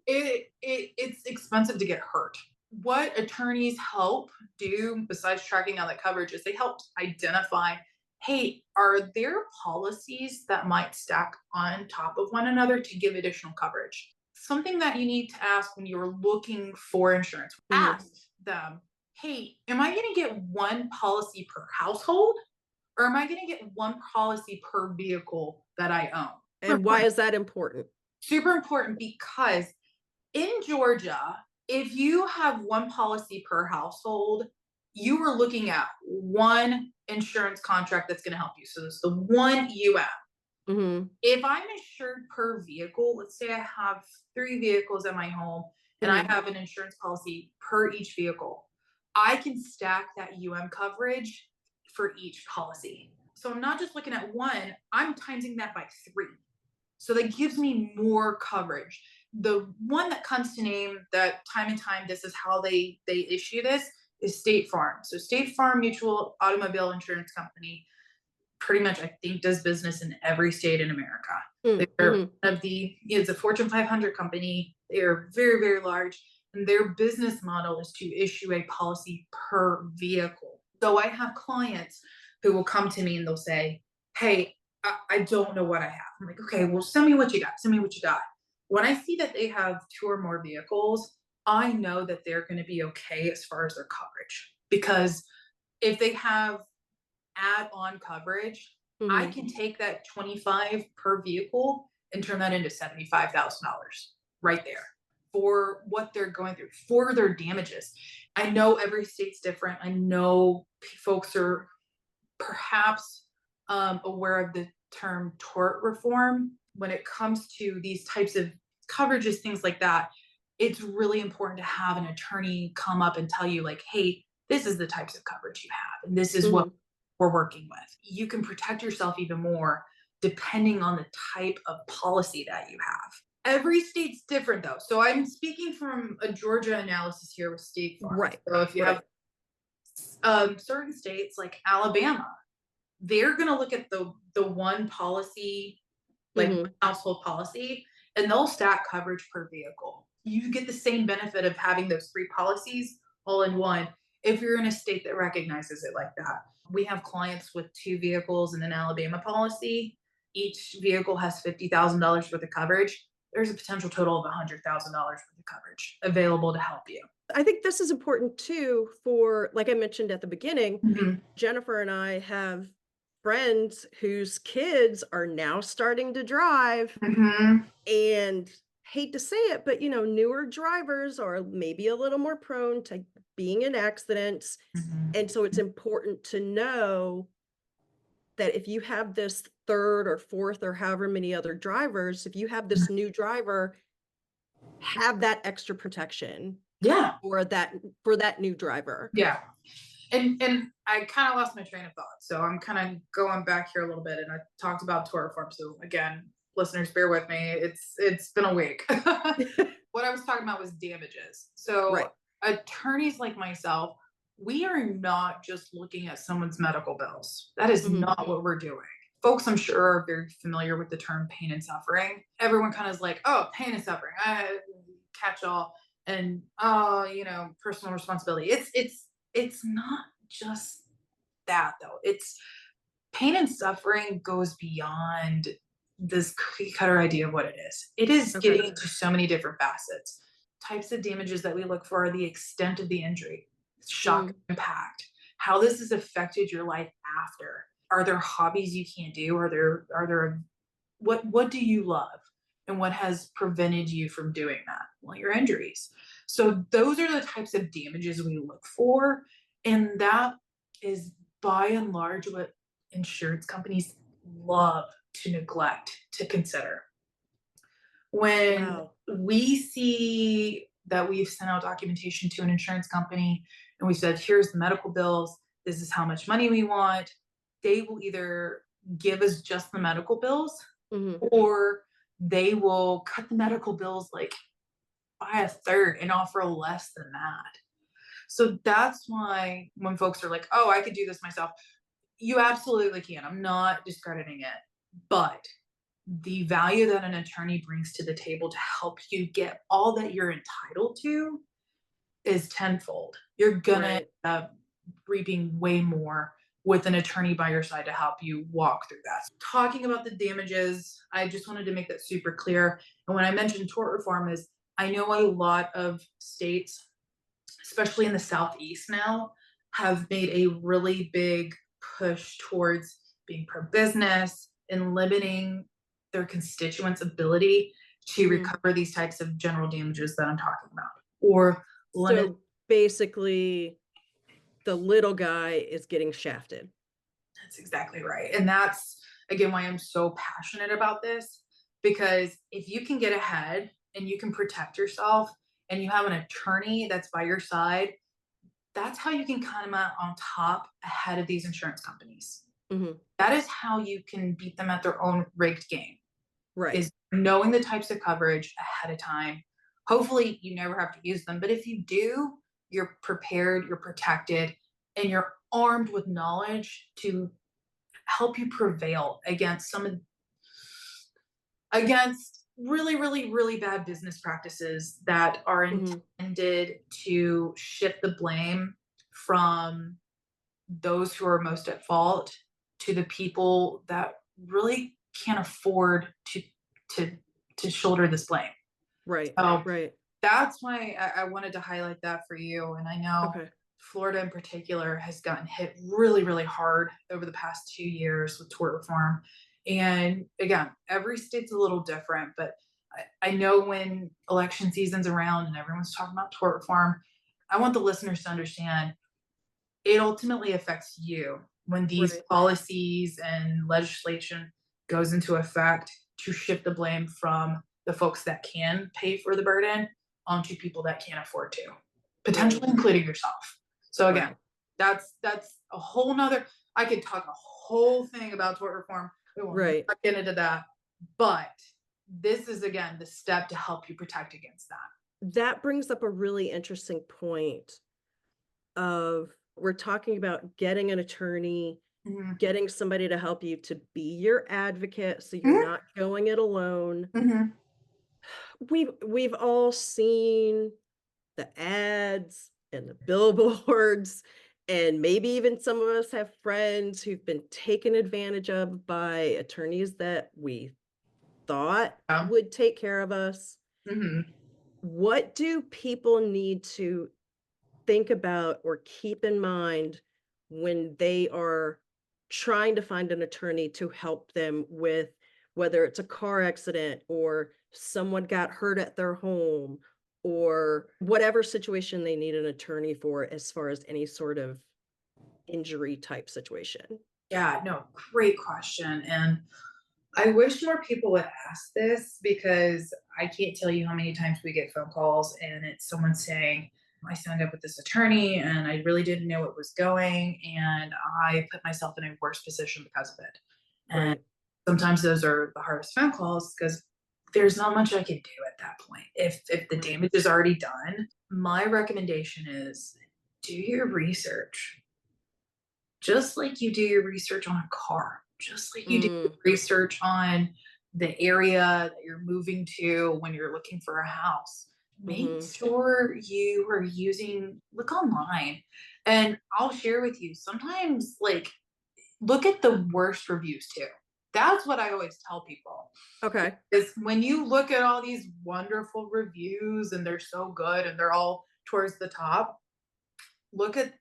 it's expensive to get hurt. What attorneys help do besides tracking down the coverage is they help identify, hey, are there policies that might stack on top of one another to give additional coverage? Something that you need to ask when you're looking for insurance. Mhm. Ask them, hey, am I going to get one policy per household, or am I going to get one policy per vehicle that I own? And why is that important? Super important, because in Georgia, if you have one policy per household, you are looking at one insurance contract that's going to help you. So it's the one Mhm, If I'm insured per vehicle, let's say I have 3 vehicles at my home and I mhm, have an insurance policy per each vehicle, I can stack that coverage for each policy. So I'm not just looking at one, I'm timesing that by 3. So that gives me more coverage. The one that comes to name that time and time, this is how they issue this, is State Farm. So State Farm Mutual Automobile Insurance Company pretty much, I think, does business in every state in America. They're mhm, one of it's a Fortune 500 company. They are very, very large, and their business model is to issue a policy per vehicle. So I have clients who will come to me and they'll say, hey, I don't know what I have. I'm like, okay, well, send me what you got. Send me what you got. When I see that they have 2 or more vehicles, I know that they're going to be okay as far as their coverage. Because if they have add-on coverage, I mhm. can take that 25 per vehicle and turn that into $75,000 right there for what they're going through, for their damages. I know every state's different. I know folks are perhaps aware of the term tort reform when it comes to these types of coverages, things like that. It's really important to have an attorney come up and tell you, like, hey, this is the types of coverage you have, and this is what Mhm. we're working with. You can protect yourself even more depending on the type of policy that you have. Every state's different though. So I'm speaking from a Georgia analysis here with State Farm. Right, So if you right. have certain states like Alabama, they're going to look at the one policy, like Mhm. household policy, and they'll stack coverage per vehicle. You get the same benefit of having those 3 policies all in one if you're in a state that recognizes it like that. We have clients with 2 vehicles in an Alabama policy. Each vehicle has $50,000 worth of coverage. There's a potential total of $100,000 worth of coverage available to help you. I think this is important too for, like I mentioned at the beginning, Mhm. Jennifer and I have friends whose kids are now starting to drive, Mhm. and hate to say it, but newer drivers are maybe a little more prone to being in accidents. And so it's Mhm. important to know that if you have this third or fourth or however many other drivers, if you have this new driver, have that extra protection Yeah. for that new driver. Yeah. And I kind of lost my train of thought. So I'm kind of going back here a little bit, and I talked about tort reform. So again, listeners, bear with me. It's been a week. What I was talking about was damages. So Right. attorneys like myself, we are not just looking at someone's medical bills. That is Mhm. not what we're doing. Folks, I'm sure, are very familiar with the term pain and suffering. Everyone kind of is like, oh, pain and suffering, catch all, and personal responsibility. It's not just that though. It's pain and suffering goes beyond this cookie cutter idea of what it is. It is Okay. getting into so many different facets. Types of damages that we look for are the extent of the injury, shock, Mm. impact, how this has affected your life after. Are there hobbies you can't do? Are there what do you love? And what has prevented you from doing that? Well, your injuries. So those are the types of damages we look for. And that is by and large what insurance companies love to neglect to consider. When Wow. we see that we've sent out documentation to an insurance company and we said, here's the medical bills, this is how much money we want, they will either give us just the medical bills Mhm. or they will cut the medical bills like by a third and offer less than that. So that's why when folks are like, oh, I could do this myself, you absolutely can. I'm not discrediting it. But the value that an attorney brings to the table to help you get all that you're entitled to is tenfold. You're gonna end Right. up reaping way more with an attorney by your side to help you walk through that. Talking about the damages, I just wanted to make that super clear. And when I mentioned tort reform is I know a lot of states, especially in the Southeast now, have made a really big push towards being pro-business and limiting their constituents' ability to Mhm. recover these types of general damages that I'm talking about, or limit. So basically, the little guy is getting shafted. That's exactly right. And that's, again, why I'm so passionate about this, because if you can get ahead and you can protect yourself and you have an attorney that's by your side, that's how you can come out on top ahead of these insurance companies. Mhm. That is how you can beat them at their own rigged game, Right. is knowing the types of coverage ahead of time. Hopefully you never have to use them, but if you do, you're prepared, you're protected, and you're armed with knowledge to help you prevail against against really, really, really bad business practices that are Mhm. intended to shift the blame from those who are most at fault to the people that really can't afford to to shoulder this blame. Right. So Right. that's why I wanted to highlight that for you. And I know Okay. Florida in particular has gotten hit really, really hard over the past 2 years with tort reform. And again, every state's a little different, but I know when election season's around and everyone's talking about tort reform, I want the listeners to understand it ultimately affects you when these Right. policies and legislation goes into effect to shift the blame from the folks that can pay for the burden onto people that can't afford to, Right. potentially including yourself. So again, Wow. that's a whole nother, I could talk a whole thing about tort reform. We will Right. not get into that. But this is again the step to help you protect against that. That brings up a really interesting point of we're talking about getting an attorney, Mhm. getting somebody to help you to be your advocate so you're Mhm. not going it alone. Mhm. We've all seen the ads and the billboards, and maybe even some of us have friends who've been taken advantage of by attorneys that we thought Yeah. would take care of us. Mhm. What do people need to think about or keep in mind when they are trying to find an attorney to help them with whether it's a car accident or someone got hurt at their home or whatever situation they need an attorney for as far as any sort of injury type situation? Yeah, no, great question. And I wish more people would ask this because I can't tell you how many times we get phone calls and it's someone saying, I signed up with this attorney and I really didn't know it was going and I put myself in a worse position because of it. And Right. sometimes those are the hardest phone calls because there's not much I can do at that point. If the Right. damage is already done, my recommendation is do your research just like you do your research on a car, just like you do Mm, research on the area that you're moving to when you're looking for a house. Make mhm. sure you are using, look online. And I'll share with you, sometimes like look at the worst reviews too. That's what I always tell people. Okay. Is when you look at all these wonderful reviews and they're so good and they're all towards the top, look at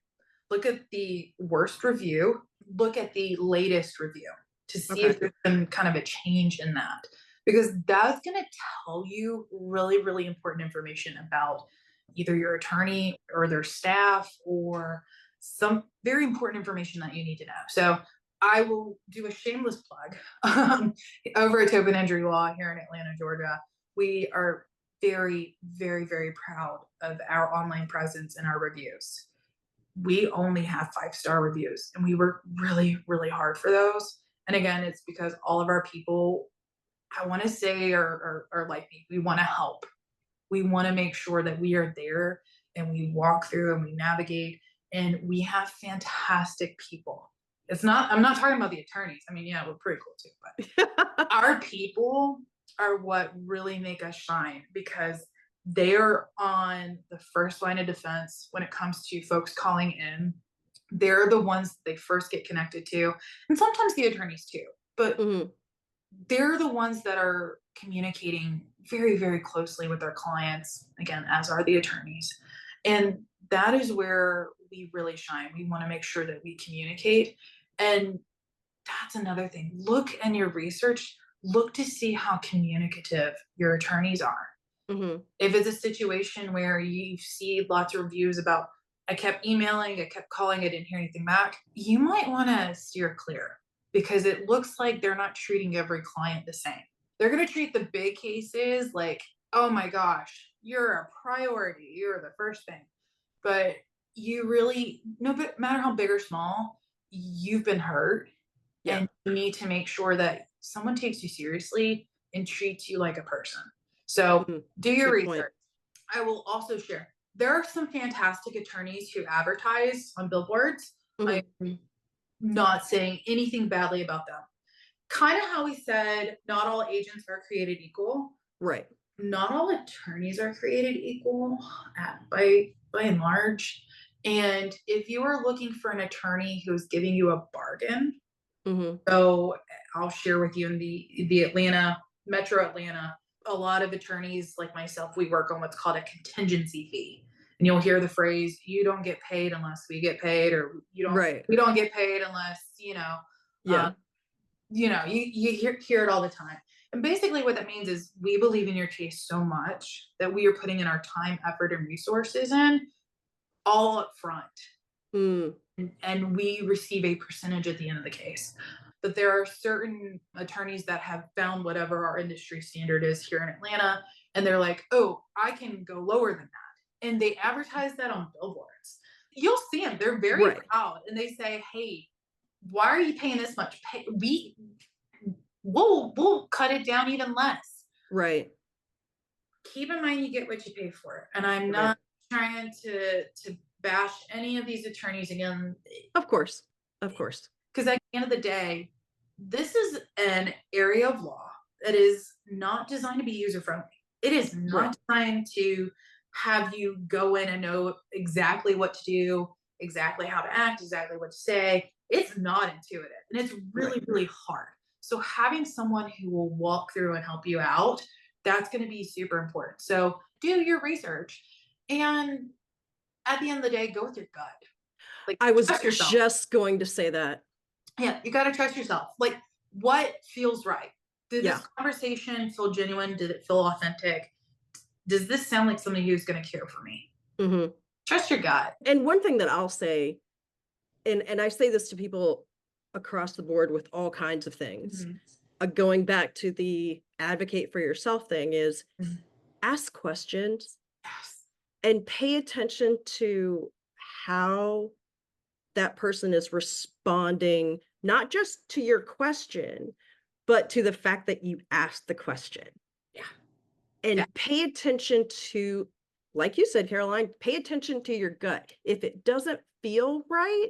the worst review, look at the latest review to see Okay. if there's been kind of a change in that. Because that's going to tell you really, really important information about either your attorney or their staff or some very important information that you need to know. So I will do a shameless plug. Over at Tobin Injury Law here in Atlanta, Georgia, we are very, very, very proud of our online presence and our reviews. We only have 5-star reviews, and we work really, really hard for those. And again, it's because all of our people, I want to say, are like me. We want to help. We want to make sure that we are there and we walk through and we navigate, and we have fantastic people. I'm not talking about the attorneys. I mean, yeah, we're pretty cool too, but our people are what really make us shine, because they are on the first line of defense when it comes to folks calling in. They're the ones they first get connected to, and sometimes the attorneys too, but they're the ones that are communicating very, very closely with their clients, again, as are the attorneys. And that is where we really shine. We want to make sure that we communicate. And that's another thing. Look in your research, look to see how communicative your attorneys are. If it's a situation where you see lots of reviews about, I kept emailing, I kept calling, I didn't hear anything back, you might want to steer clear, because it looks like they're not treating every client the same. They're going to treat the big cases like, oh my gosh, you're a priority, you're the first thing. But you really, no matter how big or small, you've been hurt. Yeah. And you need to make sure that someone takes you seriously and treats you like a person. So do your research. I will also share, there are some fantastic attorneys who advertise on billboards. I'm not saying anything badly about them. Kind of how we said, not all agents are created equal. Right. Not all attorneys are created equal by and large. And if you are looking for an attorney who's giving you a bargain, so I'll share with you in the Atlanta, Metro Atlanta, a lot of attorneys like myself, we work on what's called a contingency fee. And you'll hear the phrase, you don't get paid unless we get paid, or we don't get paid unless, you hear it all the time. And basically what that means is we believe in your case so much that we are putting in our time, effort, and resources in all up front. And we receive a percentage at the end of the case. But there are certain attorneys that have found whatever our industry standard is here in Atlanta, and they're like, oh, I can go lower than that. And they advertise that on billboards. You'll see them. They're very proud. And they say, hey, why are you paying this much? We'll cut it down even less. Right. Keep in mind you get what you pay for. And I'm not trying to bash any of these attorneys again. Of course. Because at the end of the day, this is an area of law that is not designed to be user-friendly. It is not designed to have you go in and know exactly what to do, exactly how to act, exactly what to say. It's not intuitive, and it's really, really hard. So having someone who will walk through and help you out, that's going to be super important. So do your research, and at the end of the day, go with your gut. Like, I was just going to say that. Yeah, you got to trust yourself. Like, what feels right? Did this conversation feel genuine? Did it feel authentic? Does this sound like somebody who's going to care for me? Trust your gut. And one thing that I'll say, and I say this to people across the board with all kinds of things, going back to the advocate for yourself thing, is ask questions and pay attention to how that person is responding, not just to your question, but to the fact that you asked the question. And pay attention to, like you said, Caroline, pay attention to your gut. If it doesn't feel right,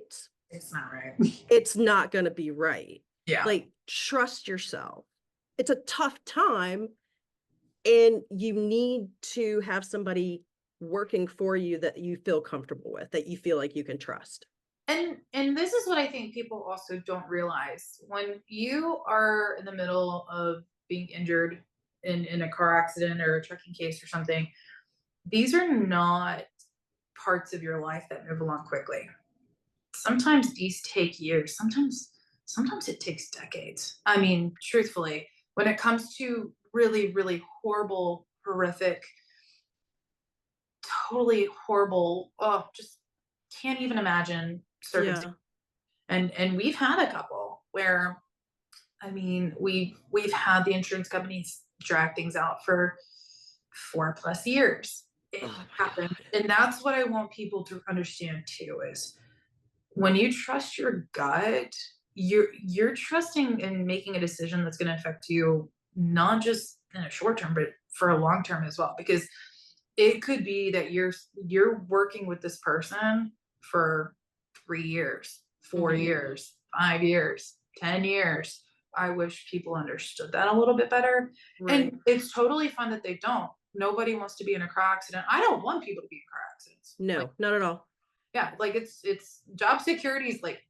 it's not right. It's not going to be right. Like, trust yourself. It's a tough time, and you need to have somebody working for you that you feel comfortable with, that you feel like you can trust. And this is what I think people also don't realize. When you are in the middle of being injured in a car accident or a trucking case or something, these are not parts of your life that move along quickly. Sometimes these take years. Sometimes it takes decades. I mean, truthfully, when it comes to really, really horrible, horrific, totally horrible, just can't even imagine circumstances. Yeah. And we've had a couple where, I mean, we've had the insurance companies drag things out for 4+ years. It Oh my happens. God. And that's what I want people to understand too, is when you trust your gut, you're trusting and making a decision that's going to affect you not just in a short term, but for a long term as well. Because it could be that you're working with this person for 3 years, 4 years, 5 years, 10 years. I wish people understood that a little bit better. Right. And it's totally fine that they don't. Nobody wants to be in a car accident. I don't want people to be in car accidents. No, Like, not at all. yeah, like it's job security is like,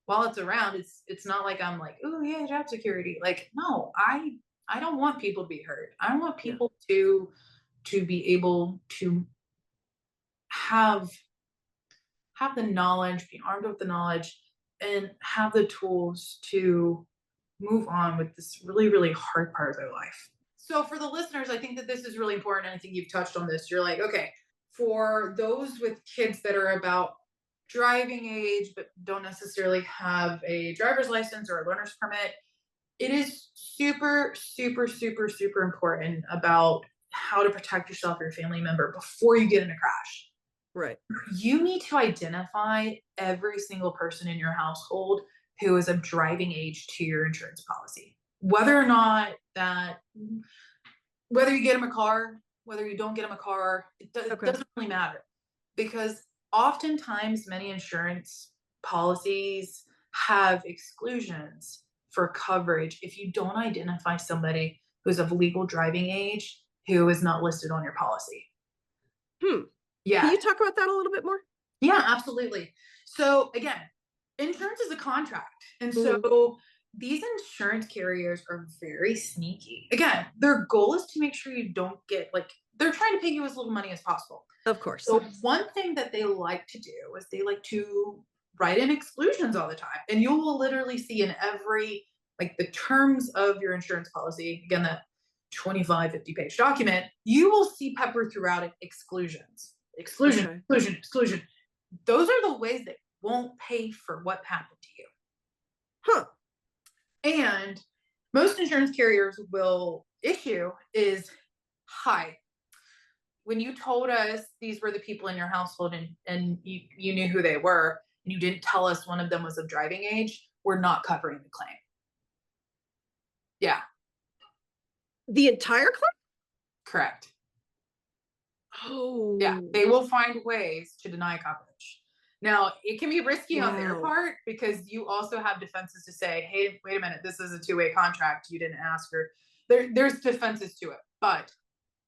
while it's around, it's not like I'm like, oh yeah, job security. Like, no, I don't want people to be hurt. I want Yeah. people to be able to have the knowledge, be armed with the knowledge, and have the tools to move on with this really, really hard part of their life. So for the listeners, I think that this is really important. And I think you've touched on this. You're like, okay, for those with kids that are about driving age, but don't necessarily have a driver's license or a learner's permit, it is super, super, super, super important about how to protect yourself or your family member before you get in a crash. Right. You need to identify every single person in your household who is of driving age to your insurance policy. Whether or not that, whether you get them a car, whether you don't get them a car, it doesn't really matter. Because oftentimes many insurance policies have exclusions for coverage if you don't identify somebody who's of legal driving age who is not listed on your policy. Yeah. Can you talk about that a little bit more? Yeah, absolutely. So again, insurance is a contract. And so these insurance carriers are very sneaky. Again, their goal is to make sure you don't get, like, they're trying to pay you as little money as possible. Of course. So one thing that they like to do is they like to write in exclusions all the time. And you will literally see in every, like, the terms of your insurance policy, again, that 25, 50-page document, you will see peppered throughout it exclusions. Exclusion, Okay. exclusion, exclusion. Those are the ways that won't pay for what happened to you. Huh. And most insurance carriers will issue is, hi, when you told us these were the people in your household and you knew who they were, and you didn't tell us one of them was of driving age, we're not covering the claim. Yeah. The entire claim? Correct. Oh. Yeah, they will find ways to deny coverage. Now, it can be risky on their part because you also have defenses to say, hey, wait a minute, this is a two-way contract. You didn't ask her. There's defenses to it, but.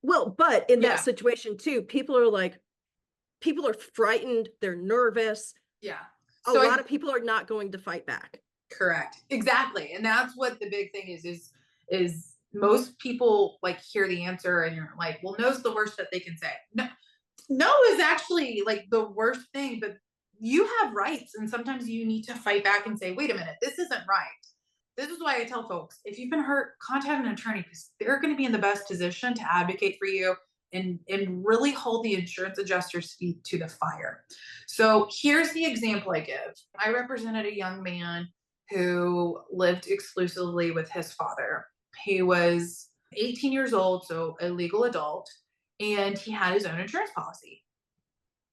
Well, but in that situation too, people are frightened. They're nervous. Yeah. A lot of people are not going to fight back. Correct. Exactly. And that's what the big thing is most people like hear the answer and you're like, well, no's the worst that they can say. No is actually like the worst thing, but you have rights. And sometimes you need to fight back and say, wait a minute, this isn't right. This is why I tell folks, if you've been hurt, contact an attorney because they're going to be in the best position to advocate for you and really hold the insurance adjuster's feet to the fire. So here's the example I give. I represented a young man who lived exclusively with his father. He was 18 years old, so a legal adult, and he had his own insurance policy.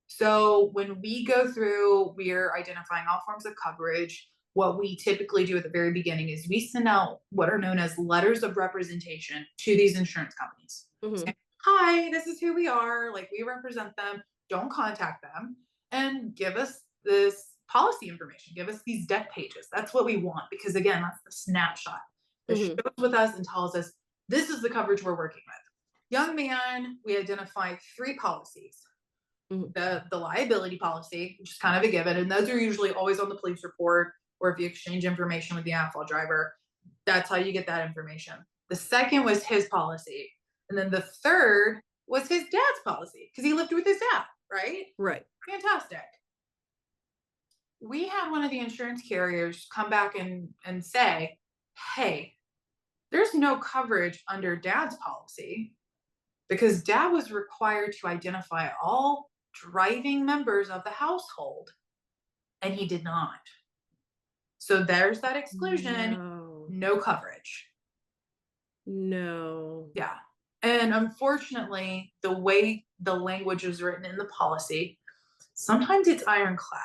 So when we go through, we're identifying all forms of coverage. What we typically do at the very beginning is we send out what are known as letters of representation to these insurance companies. Saying, hi, this is who we are. Like, we represent them. Don't contact them and give us this policy information. Give us these deck pages. That's what we want because, again, that's the snapshot that shows with us and tells us this is the coverage we're working with. Young man, we identify 3 policies. The liability policy, which is kind of a given, and those are usually always on the police report, or if you exchange information with the at-fault driver, that's how you get that information. The second was his policy. And then the third was his dad's policy because he lived with his dad, right? Right. Fantastic. We had one of the insurance carriers come back and say, hey, there's no coverage under dad's policy because dad was required to identify all driving members of the household, and he did not. So there's that exclusion, no coverage. No. Yeah. And unfortunately, the way the language is written in the policy, sometimes it's ironclad.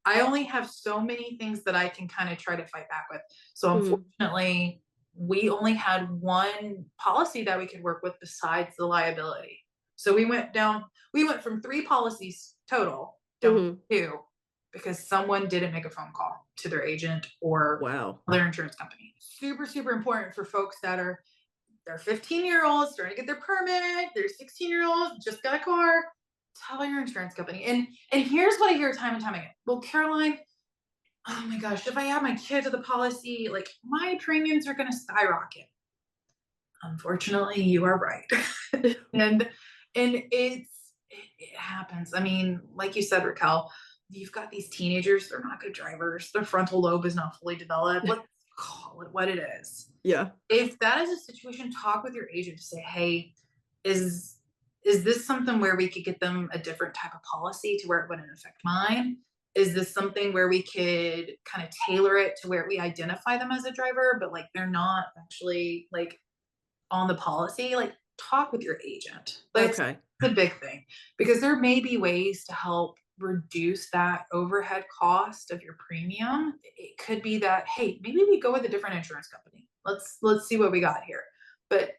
I only have so many things that I can kind of try to fight back with. So unfortunately, we only had one policy that we could work with besides the liability. So we went from 3 policies total down to 2 because someone didn't make a phone call to their agent or their insurance company. Super, super important for folks that they're 15-year-olds trying to get their permit, they're 16-year-olds, just got a car. Tell your insurance company. And here's what I hear time and time again. Well, Caroline, oh my gosh, if I add my kid to the policy, like my premiums are going to skyrocket. Unfortunately, you are right. and it happens. I mean, like you said, Raquel, you've got these teenagers, they're not good drivers. Their frontal lobe is not fully developed. Let's call it what it is. Yeah. If that is a situation, talk with your agent to say, hey, is this something where we could get them a different type of policy to where it wouldn't affect mine? Is this something where we could kind of tailor it to where we identify them as a driver, but like they're not actually like on the policy? Like talk with your agent. That's the big thing, because there may be ways to help reduce that overhead cost of your premium. It could be that, hey, maybe we go with a different insurance company. Let's see what we got here. But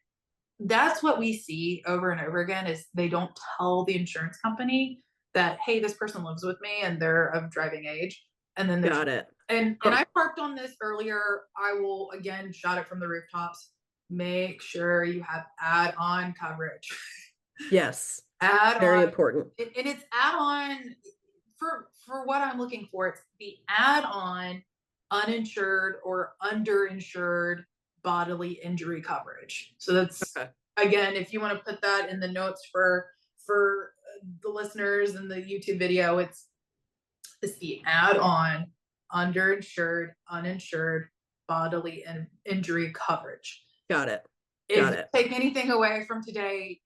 that's what we see over and over again is they don't tell the insurance company that, hey, this person lives with me and they're of driving age. And then got it. And I harped on this earlier. I will again shout it from the rooftops. Make sure you have add-on coverage. Yes. Add-on. Very important. And it's add-on for what I'm looking for. It's the add-on uninsured or underinsured bodily injury coverage. So that's again, if you want to put that in the notes for the listeners in the YouTube video, it's the add-on underinsured, uninsured bodily injury coverage. Got it. If you take anything away from today,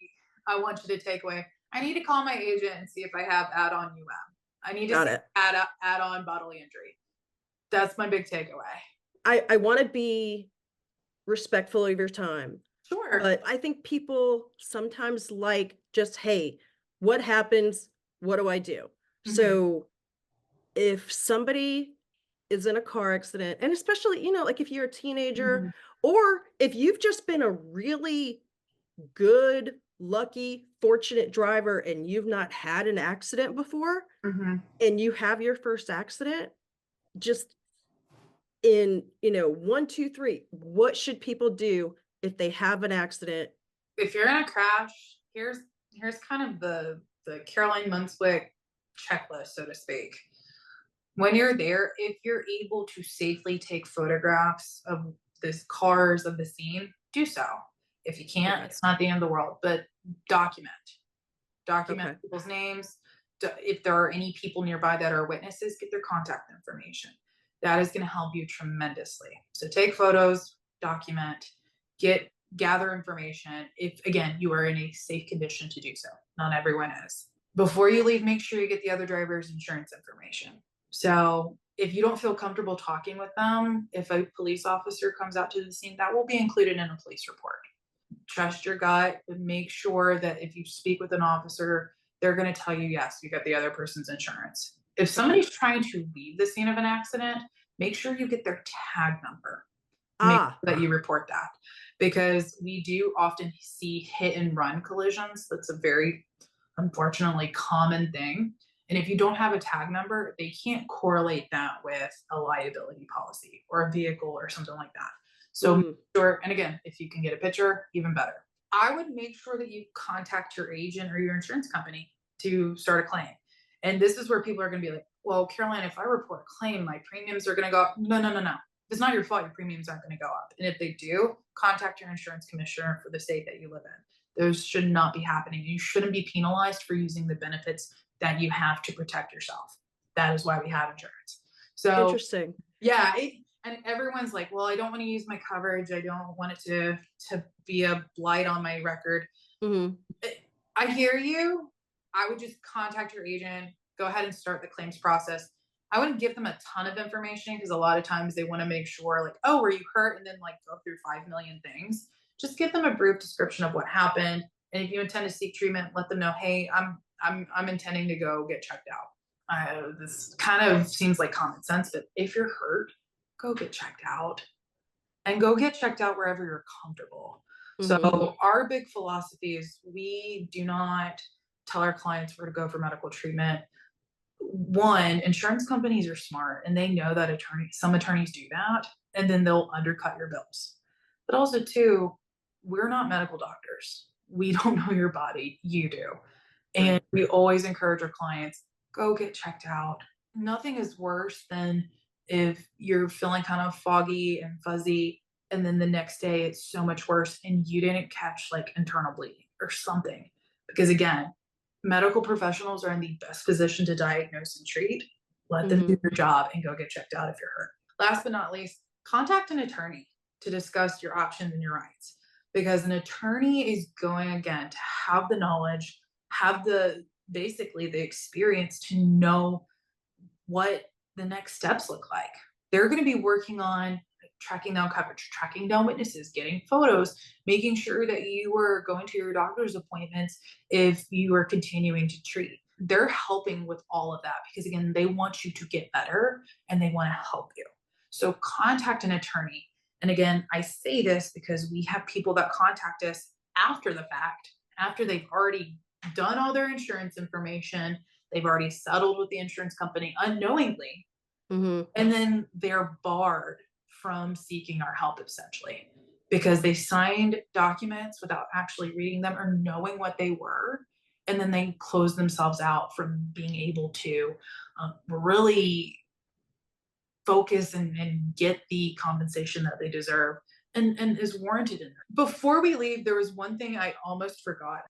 I want you to take away, I need to call my agent and see if I have add-on UM. I need to add on bodily injury. That's my big takeaway. I want to be respectful of your time. Sure. But I think people sometimes like just, hey, what happens? What do I do? So if somebody is in a car accident, and especially, like if you're a teenager or if you've just been a really good, lucky, fortunate driver and you've not had an accident before and you have your first accident, just in 1, 2, 3, what should people do if they have an accident? If you're in a crash, here's kind of the Caroline Monsewicz checklist, so to speak. When you're there, if you're able to safely take photographs of the cars of the scene, do so. If you can't, it's not the end of the world, but document people's names. If there are any people nearby that are witnesses, get their contact information. That is going to help you tremendously. So take photos, document, gather information. If again, you are in a safe condition to do so. Not everyone is. Before you leave, make sure you get the other driver's insurance information. So if you don't feel comfortable talking with them, if a police officer comes out to the scene, that will be included in a police report. Trust your gut, but make sure that if you speak with an officer, they're going to tell you, yes, you got the other person's insurance. If somebody's trying to leave the scene of an accident, make sure you get their tag number. Make sure that you report that, because we do often see hit and run collisions. That's a very, unfortunately, common thing. And if you don't have a tag number, they can't correlate that with a liability policy or a vehicle or something like that. So sure, and again, if you can get a picture, even better. I would make sure that you contact your agent or your insurance company to start a claim. And this is where people are going to be like, well, Caroline, if I report a claim, my premiums are going to go up. No. It's not your fault. Your premiums aren't going to go up. And if they do, contact your insurance commissioner for the state that you live in. Those should not be happening. You shouldn't be penalized for using the benefits that you have to protect yourself. That is why we have insurance. So interesting. Yeah. And everyone's like, well, I don't want to use my coverage. I don't want it to be a blight on my record. I hear you. I would just contact your agent, go ahead and start the claims process. I wouldn't give them a ton of information because a lot of times they want to make sure like, oh, were you hurt? And then like go through 5 million things. Just give them a brief description of what happened. And if you intend to seek treatment, let them know, hey, I'm intending to go get checked out. This kind of seems like common sense, but if you're hurt, go get checked out and go get checked out wherever you're comfortable. So our big philosophy is we do not tell our clients where to go for medical treatment. One, insurance companies are smart and they know that some attorneys do that, and then they'll undercut your bills. But also two, we're not medical doctors. We don't know your body, you do. And we always encourage our clients, go get checked out. Nothing is worse than if you're feeling kind of foggy and fuzzy, and then the next day it's so much worse and you didn't catch like internal bleeding or something. Because again, medical professionals are in the best position to diagnose and treat. Let them do their job and go get checked out if you're hurt. Last but not least, contact an attorney to discuss your options and your rights, because an attorney is going, again, to have the knowledge, have basically the experience to know what the next steps look like. They're going to be working on tracking down coverage, tracking down witnesses, getting photos, making sure that you are going to your doctor's appointments if you are continuing to treat. They're helping with all of that because, again, they want you to get better and they want to help you. So contact an attorney. And again, I say this because we have people that contact us after the fact, after they've already done all their insurance information, they've already settled with the insurance company unknowingly, and then they're barred from seeking our help essentially because they signed documents without actually reading them or knowing what they were. And then they close themselves out from being able to really focus and get the compensation that they deserve and is warranted in there. Before we leave, there was one thing I almost forgot.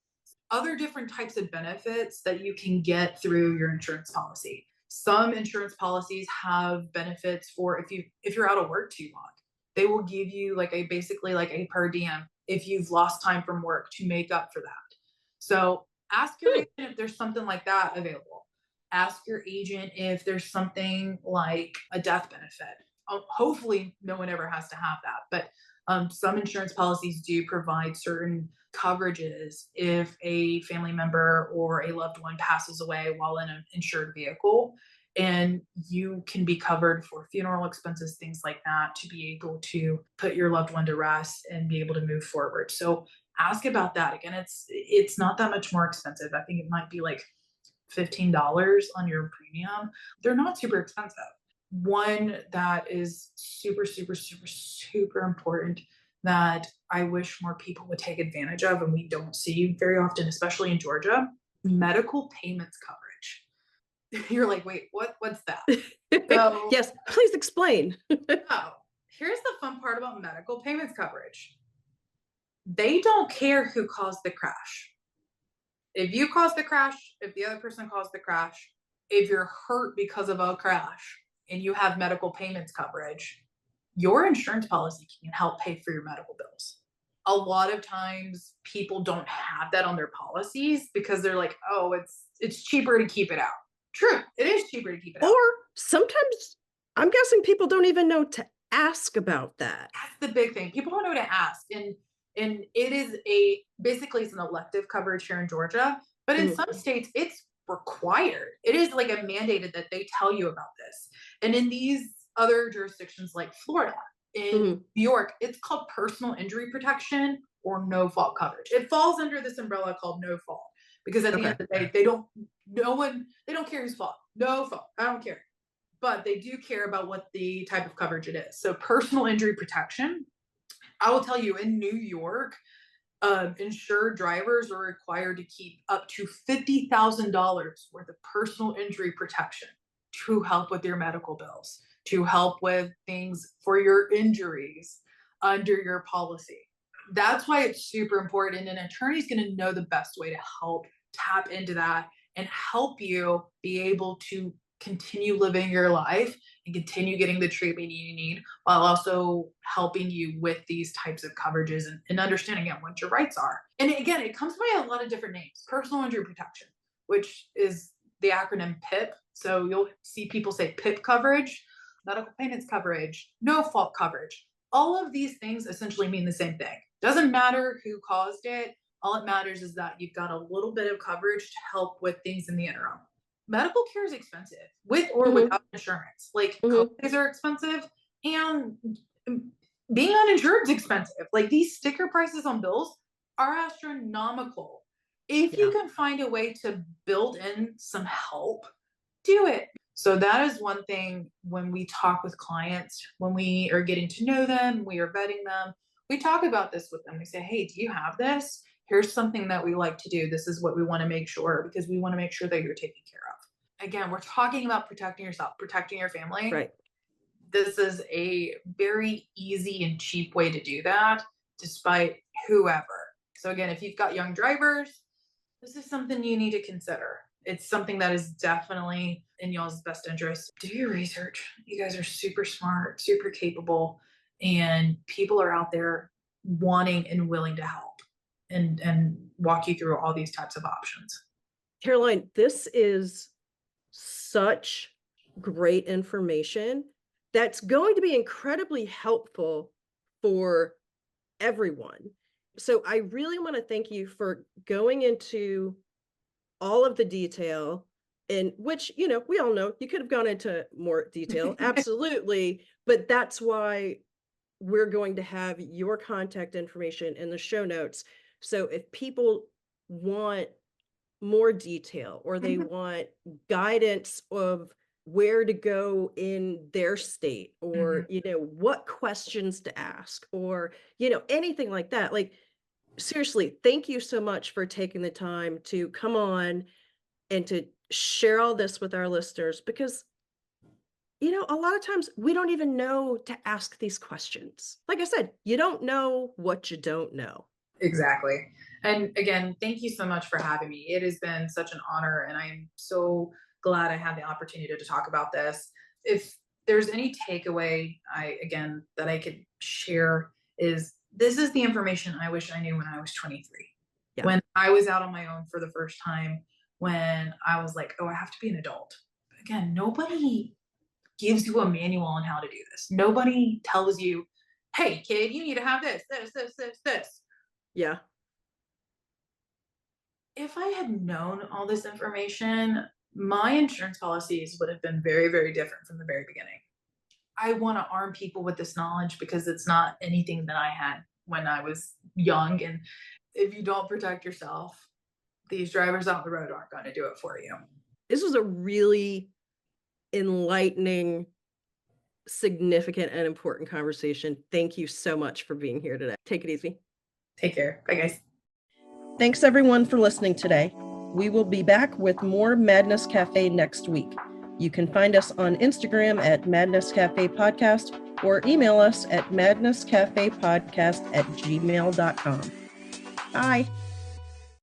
Other different types of benefits that you can get through your insurance policy. Some insurance policies have benefits for if you're out of work too long. They will give you basically a per diem if you've lost time from work to make up for that. So ask your agent if there's something like that available. Ask your agent if there's something like a death benefit. Hopefully no one ever has to have that, but some insurance policies do provide certain coverages if a family member or a loved one passes away while in an insured vehicle, and you can be covered for funeral expenses, things like that, to be able to put your loved one to rest and be able to move forward. So ask about that. Again, it's not that much more expensive. I think it might be like $15 on your premium. They're not super expensive. One that is super, super, super, super important that I wish more people would take advantage of, and we don't see very often, especially in Georgia, medical payments coverage. You're like, wait, what's that? So, yes, please explain. Oh, here's the fun part about medical payments coverage. They don't care who caused the crash. If you caused the crash, if the other person caused the crash, if you're hurt because of a crash and you have medical payments coverage, your insurance policy can help pay for your medical bills. A lot of times people don't have that on their policies because they're like, oh, it's cheaper to keep it out. True, it is cheaper to keep it out. Or sometimes I'm guessing people don't even know to ask about that. That's the big thing. People don't know to ask. And it is basically it's an elective coverage here in Georgia, but in some states it's required. It is like a mandated that they tell you about this. And in these other jurisdictions like Florida, in New York, it's called personal injury protection or no fault coverage. It falls under this umbrella called no fault because at the end of the day, they don't care whose fault. No fault. I don't care. But they do care about what the type of coverage it is. So personal injury protection, I will tell you, in New York, insured drivers are required to keep up to $50,000 worth of personal injury protection to help with your medical bills, to help with things for your injuries under your policy. That's why it's super important. And an attorney is going to know the best way to help tap into that and help you be able to continue living your life and continue getting the treatment you need while also helping you with these types of coverages and understanding what your rights are. And again, it comes by a lot of different names. Personal injury protection, which is the acronym PIP. So you'll see people say PIP coverage, medical payments coverage, no fault coverage. All of these things essentially mean the same thing. Doesn't matter who caused it. All it matters is that you've got a little bit of coverage to help with things in the interim. Medical care is expensive with or without insurance. Like co-pays are expensive, and being uninsured is expensive. Like these sticker prices on bills are astronomical. If you can find a way to build in some help, do it. So that is one thing when we talk with clients, when we are getting to know them, we are vetting them, we talk about this with them. We say, hey, do you have this? Here's something that we like to do. This is what we want to make sure, because we want to make sure that you're taken care of. Again, we're talking about protecting yourself, protecting your family. Right. This is a very easy and cheap way to do that, despite whoever. So again, if you've got young drivers, this is something you need to consider. It's something that is definitely in y'all's best interest. Do your research. You guys are super smart, super capable, and people are out there wanting and willing to help and walk you through all these types of options. Caroline, this is such great information that's going to be incredibly helpful for everyone. So I really want to thank you for going into all of the detail, in which, you know, we all know you could have gone into more detail. Absolutely. But that's why we're going to have your contact information in the show notes. So if people want more detail or they want guidance of where to go in their state, or, you know, what questions to ask, or, you know, anything like that, like, seriously, thank you so much for taking the time to come on and to share all this with our listeners, because, you know, a lot of times we don't even know to ask these questions. Like I said, you don't know what you don't know. Exactly. And again, thank you so much for having me. It has been such an honor, and I'm so glad I had the opportunity to talk about this. If there's any takeaway that I could share, is this is the information I wish I knew when I was 23. Yeah. When I was out on my own for the first time, when I was like, oh, I have to be an adult. Again, nobody gives you a manual on how to do this. Nobody tells you, hey, kid, you need to have this. Yeah. If I had known all this information, my insurance policies would have been very, very different from the very beginning. I want to arm people with this knowledge because it's not anything that I had when I was young. And if you don't protect yourself, these drivers out the road aren't going to do it for you. This was a really enlightening, significant, and important conversation. Thank you so much for being here today. Take it easy. Take care. Bye, guys. Thanks everyone for listening today. We will be back with more Madness Cafe next week. You can find us on Instagram at Madness Cafe Podcast, or email us at madnesscafepodcast@gmail.com. Bye.